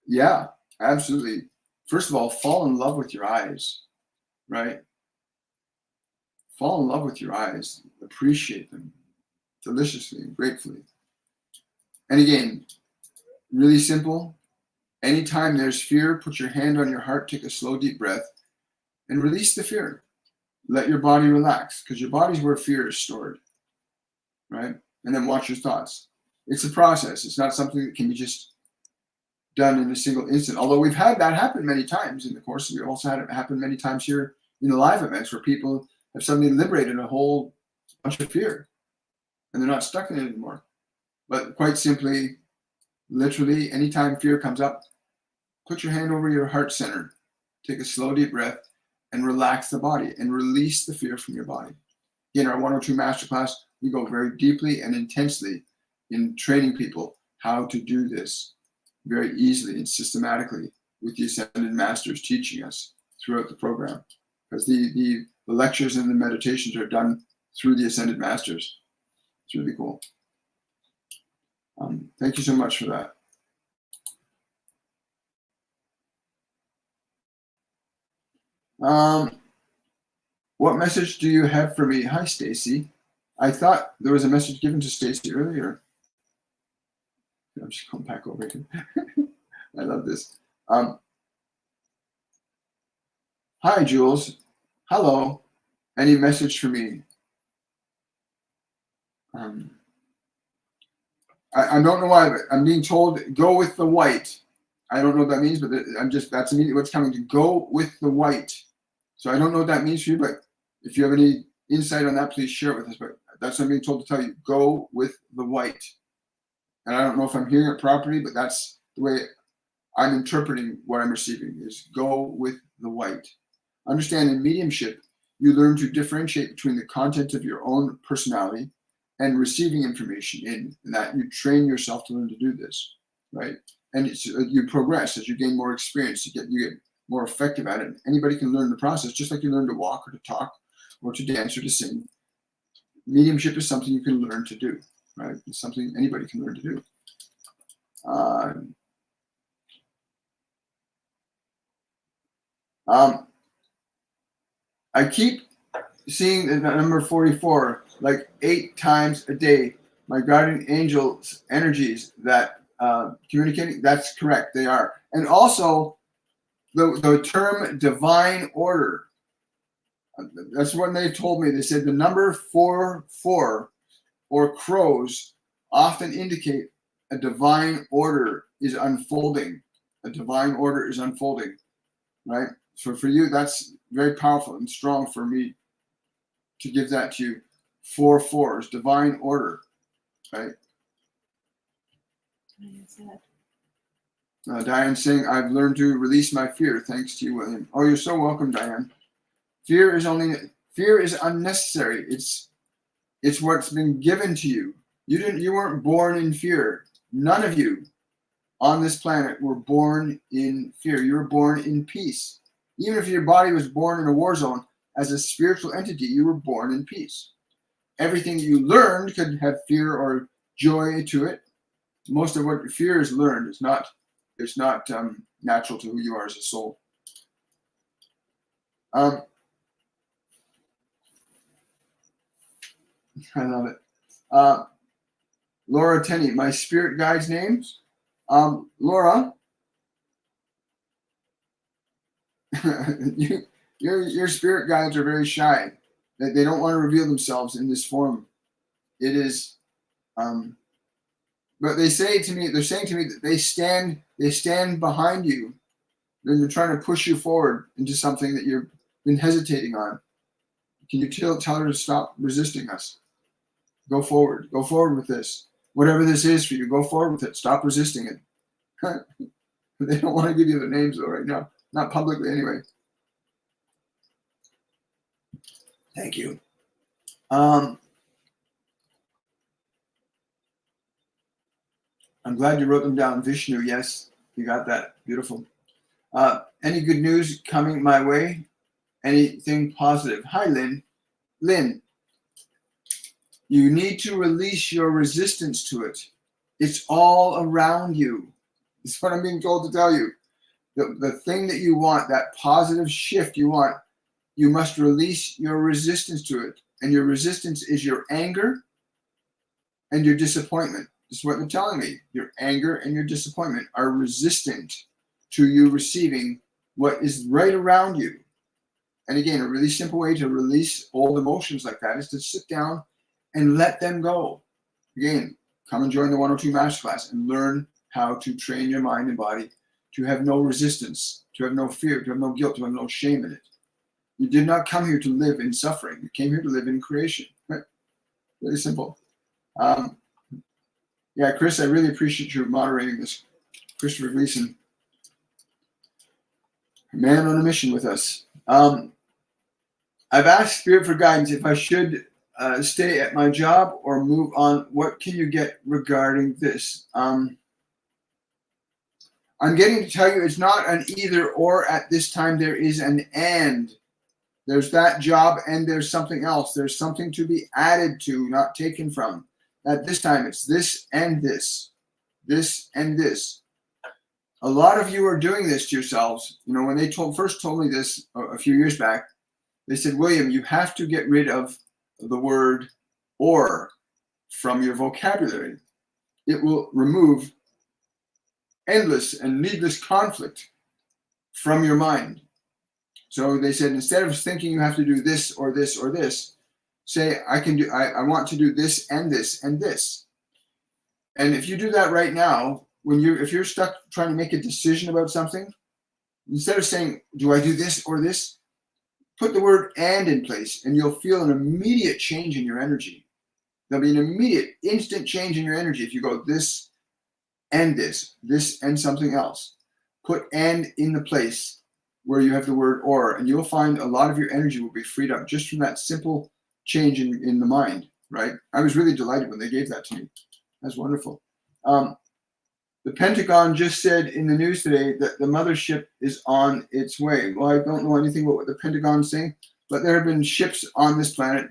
[SPEAKER 1] Yeah, absolutely. First of all, fall in love with your eyes, right? Fall in love with your eyes. Appreciate them deliciously and gratefully. And again, really simple. Anytime there's fear, put your hand on your heart, take a slow, deep breath, and release the fear. Let your body relax, because your body's where fear is stored, right? And then watch your thoughts. It's a process. It's not something that can be just done in a single instant. Although we've had that happen many times in the course. We've also had it happen many times here in the live events where people have suddenly liberated a whole bunch of fear and they're not stuck in it anymore. But quite simply, literally, anytime fear comes up, put your hand over your heart center, take a slow, deep breath, and relax the body and release the fear from your body. In our 102 Masterclass, we go very deeply and intensely in training people how to do this very easily and systematically with the Ascended Masters teaching us throughout the program. Because the lectures and the meditations are done through the Ascended Masters. It's really cool. Thank you so much for that. What message do you have for me? Hi, Stacy. I thought there was a message given to Stacy earlier. I'm just going back over here. I love this. Hi, Jules. Hello. Any message for me? I don't know why, but I'm being told go with the white. I don't know what that means, but that's immediately what's coming, to go with the white. So I don't know what that means for you, but if you have any insight on that, please share it with us. But that's what I'm being told to tell you, go with the white. And I don't know if I'm hearing it properly, but that's the way I'm interpreting what I'm receiving, is go with the white. Understand, in mediumship, you learn to differentiate between the content of your own personality and receiving information in, and that you train yourself to learn to do this, right? And you progress as you gain more experience. You get more effective at it. Anybody can learn the process, just like you learn to walk or to talk or to dance or to sing. Mediumship is something you can learn to do, right? It's something anybody can learn to do. I keep seeing the number 44 like 8 times a day. My guardian angels energies that communicating, that's correct, they are. And also the term divine order, that's what they told me. They said the number 44 or crows often indicate a divine order is unfolding. A divine order is unfolding, right? So for you, that's very powerful and strong for me to give that to you. 4 4s, divine order, right? Diane saying, I've learned to release my fear. Thanks to you, William. Oh, you're so welcome, Diane. Fear is unnecessary. It's what's been given to you. You weren't born in fear. None of you on this planet were born in fear. You were born in peace. Even if your body was born in a war zone, as a spiritual entity, you were born in peace. Everything you learned could have fear or joy to it. Most of what fear is learned. It's not natural to who you are as a soul. I love it. Laura Tenney, my spirit guides' names. Laura, your spirit guides are very shy. They don't want to reveal themselves in this form. It is, but they're saying to me that they stand behind you. They're trying to push you forward into something that you've been hesitating on. Can you tell her to stop resisting us? Go forward with this. Whatever this is for you, go forward with it. Stop resisting it. They don't want to give you the names though right now. Not publicly anyway. Thank you. I'm glad you wrote them down. Vishnu, yes, you got that. Beautiful. Any good news coming my way? Anything positive? Hi, Lynn. Lynn, you need to release your resistance to it. It's all around you. It's what I'm being told to tell you. The thing that you want, that positive shift you want, you must release your resistance to it. And your resistance is your anger and your disappointment. This is what they're telling me. Your anger and your disappointment are resistant to you receiving what is right around you. And again, a really simple way to release old emotions like that is to sit down and let them go. Again, come and join the 102 Masterclass and learn how to train your mind and body to have no resistance, to have no fear, to have no guilt, to have no shame in it. You did not come here to live in suffering. You came here to live in creation. Right? Really simple. Yeah, Chris, I really appreciate you moderating this. Christopher Gleason, a man on a mission with us. I've asked Spirit for guidance if I should stay at my job or move on. What can you get regarding this? I'm getting to tell you it's not an either or at this time. There is an and. There's that job and there's something else. There's something to be added to, not taken from. At this time, it's this and this. This and this. A lot of you are doing this to yourselves. You know, when they first told me this a few years back, they said, William, you have to get rid of the word or from your vocabulary. It will remove endless and needless conflict from your mind. So they said, instead of thinking you have to do this or this or this, say, I want to do this and this and this. And if you do that right now, if you're stuck trying to make a decision about something, instead of saying, do I do this or this, put the word and in place and you'll feel an immediate change in your energy. There'll be an immediate, instant change in your energy if you go this and this and something else. Put and in the place where you have the word or, and you'll find a lot of your energy will be freed up just from that simple change in the mind, right? I was really delighted when they gave that to me. That's wonderful. The Pentagon just said in the news today that the mothership is on its way. Well, I don't know anything about what the Pentagon's saying, but there have been ships on this planet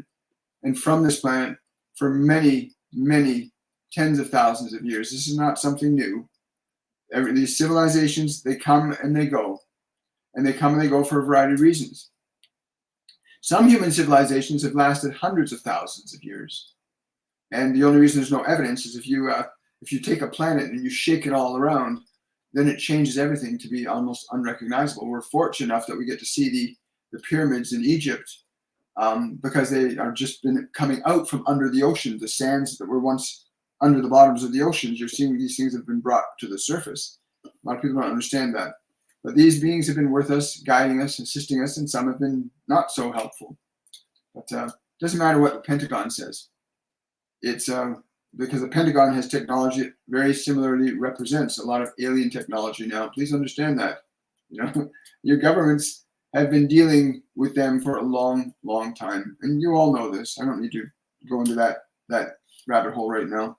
[SPEAKER 1] and from this planet for many, many tens of thousands of years. This is not something new. These civilizations, they come and they go. and they come and they go for a variety of reasons. Some human civilizations have lasted hundreds of thousands of years. And the only reason there's no evidence is if you take a planet and you shake it all around, then it changes everything to be almost unrecognizable. We're fortunate enough that we get to see the pyramids in Egypt because they are just been coming out from under the ocean. The sands that were once under the bottoms of the oceans, you're seeing these things have been brought to the surface. A lot of people don't understand that. But these beings have been with us, guiding us, assisting us, and some have been not so helpful. But it doesn't matter what the Pentagon says. It's because the Pentagon has technology that very similarly represents a lot of alien technology now. Please understand that. Your governments have been dealing with them for a long, long time. And you all know this. I don't need to go into that rabbit hole right now.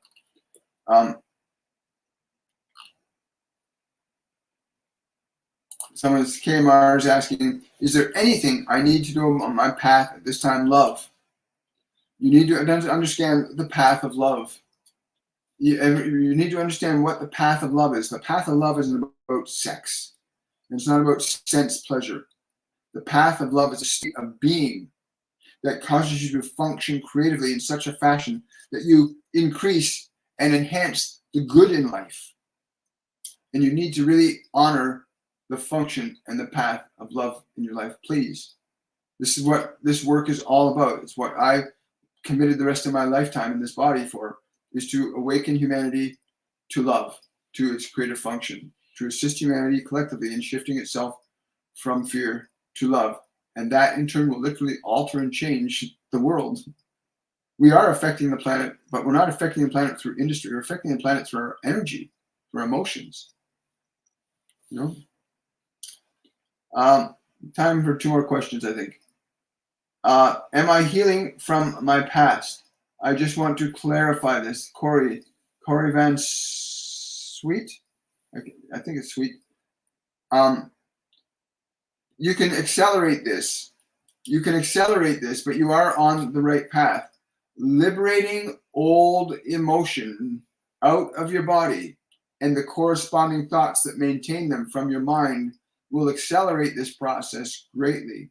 [SPEAKER 1] Someone's KMR is asking, is there anything I need to do on my path at this time? Love. You need to understand the path of love. You need to understand what the path of love is. The path of love isn't about sex. It's not about sense pleasure. The path of love is a state of being that causes you to function creatively in such a fashion that you increase and enhance the good in life. And you need to really honor the function and the path of love in your life, please. This is what this work is all about. It's what I committed the rest of my lifetime in this body for, is to awaken humanity to love, to its creative function, to assist humanity collectively in shifting itself from fear to love. And that in turn will literally alter and change the world. We are affecting the planet, but we're not affecting the planet through industry. We're affecting the planet through our energy, through our emotions. Time for two more questions, I think. Am I healing from my past? I just want to clarify this. Corey Van Sweet? I think it's Sweet. You can accelerate this. But you are on the right path. Liberating old emotion out of your body and the corresponding thoughts that maintain them from your mind will accelerate this process greatly,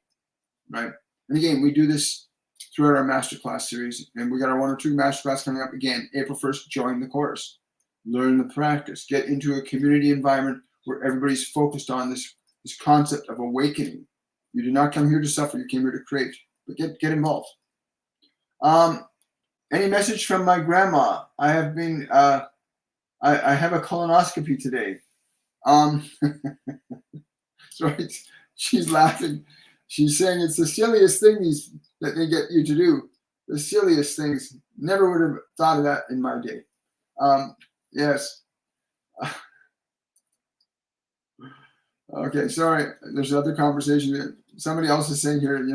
[SPEAKER 1] right? And again, we do this throughout our masterclass series, and we got our 1 or 2 masterclass coming up again. April 1st, join the course, learn the practice, get into a community environment where everybody's focused on this concept of awakening. You did not come here to suffer, you came here to create, but get involved. Any message from my grandma? I have been, I have a colonoscopy today. Sorry, she's laughing. She's saying it's the silliest thing that they get you to do. The silliest things. Never would have thought of that in my day. Yes. Okay, sorry. There's another conversation. Somebody else is saying here, you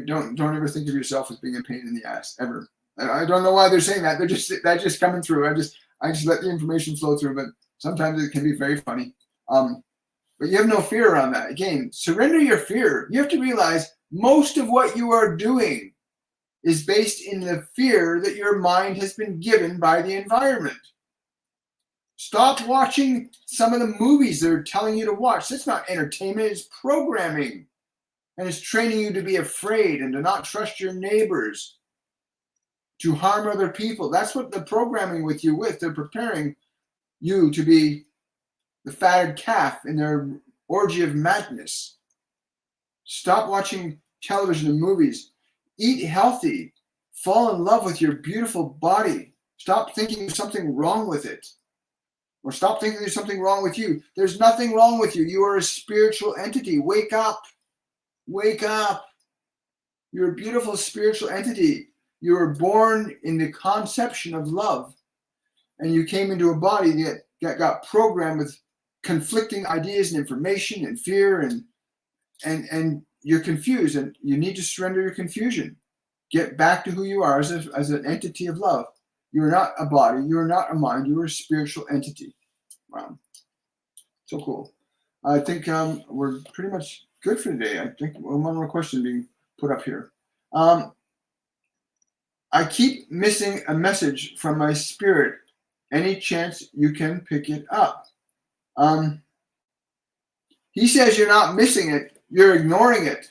[SPEAKER 1] don't ever think of yourself as being a pain in the ass ever. I don't know why they're saying that. That's just coming through. I just let the information flow through, but sometimes it can be very funny. But you have no fear around that. Again, surrender your fear. You have to realize most of what you are doing is based in the fear that your mind has been given by the environment. Stop watching some of the movies they're telling you to watch. That's not entertainment, it's programming. And it's training you to be afraid and to not trust your neighbors, to harm other people. That's what they're programming with you with. They're preparing you to be the fatted calf in their orgy of madness. Stop watching television and movies. Eat healthy. Fall in love with your beautiful body. Stop thinking there's something wrong with it. Or stop thinking there's something wrong with you. There's nothing wrong with you. You are a spiritual entity. Wake up. Wake up. You're a beautiful spiritual entity. You were born in the conception of love. And you came into a body that got programmed with conflicting ideas and information and fear, and you're confused, and you need to surrender your confusion. Get back to who you are as an entity of love. You are not a body. You are not a mind. You are a spiritual entity. Wow. So cool. I think we're pretty much good for today. I think one more question being put up here. I keep missing a message from my spirit. Any chance you can pick it up? He says you're not missing it. You're ignoring it.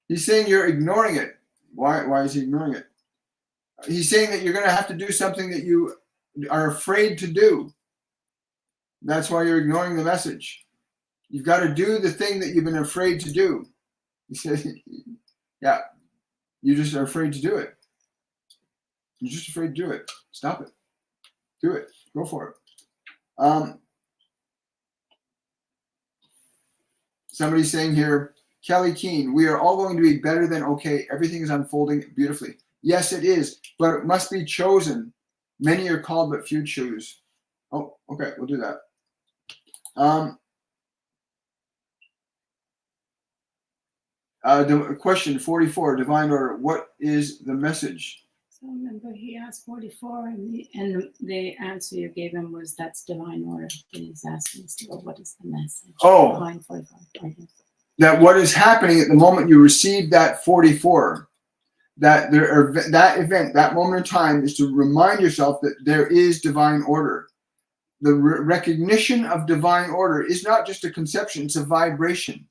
[SPEAKER 1] He's saying you're ignoring it. Why is he ignoring it? He's saying that you're going to have to do something that you are afraid to do. That's why you're ignoring the message. You've got to do the thing that you've been afraid to do. He says, yeah, you just are afraid to do it. You're just afraid to do it. Stop it. Do it. Go for it. Somebody's saying here, Kelly Keene, we are all going to be better than okay. Everything is unfolding beautifully. Yes, it is, but it must be chosen. Many are called, but few choose. Oh, okay, we'll do that. Question 44, divine order. What is the message?
[SPEAKER 2] So remember, he asked 44, and the answer you gave him was that's divine order. He's asking still, what is the message?
[SPEAKER 1] Oh,
[SPEAKER 2] Divine 45.
[SPEAKER 1] that what is happening at the moment you receive that 44, that event, that moment in time is to remind yourself that there is divine order. The recognition of divine order is not just a conception, it's a vibration.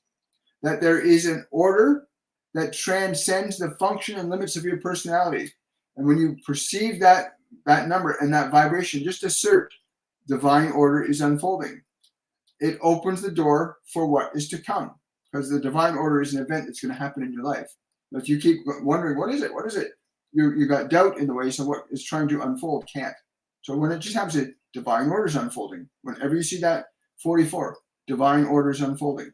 [SPEAKER 1] That there is an order that transcends the function and limits of your personality. And when you perceive that number and that vibration, just assert divine order is unfolding. It opens the door for what is to come, because the divine order is an event that's going to happen in your life. But if you keep wondering, what is it? What is it? You got doubt in the way, so what is trying to unfold can't. So when it just happens, divine order is unfolding. Whenever you see that 44, divine order is unfolding.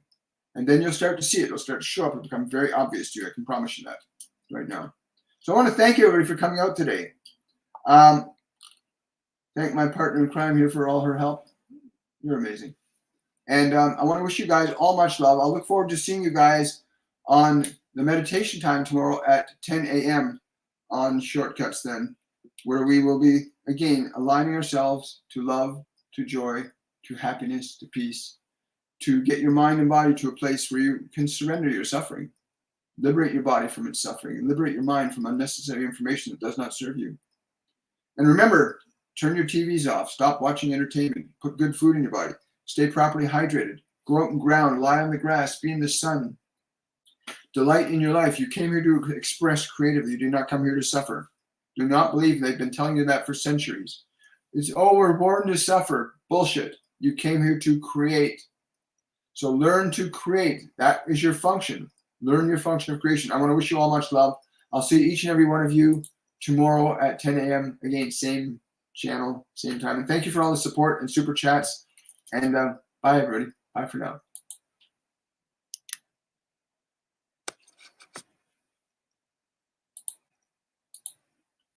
[SPEAKER 1] And then you'll start to see it. It'll start to show up and become very obvious to you. I can promise you that right now. So I want to thank you, everybody, for coming out today. Thank my partner in crime here for all her help. You're amazing. And I want to wish you guys all much love. I look forward to seeing you guys on the meditation time tomorrow at 10 a.m. on Shortcuts then, where we will be, again, aligning ourselves to love, to joy, to happiness, to peace, to get your mind and body to a place where you can surrender your suffering, liberate your body from its suffering, and liberate your mind from unnecessary information that does not serve you. And remember, turn your TVs off, stop watching entertainment, put good food in your body, stay properly hydrated, go out and ground, lie on the grass, be in the sun, delight in your life. You came here to express creatively. You do not come here to suffer. Do not believe they've been telling you that for centuries. It's, oh, we're born to suffer. Bullshit. You came here to create. So learn to create. That is your function. Learn your function of creation. I want to wish you all much love. I'll see each and every one of you tomorrow at 10 a.m. Again, same channel, same time. And thank you for all the support and super chats. And bye, everybody. Bye for now.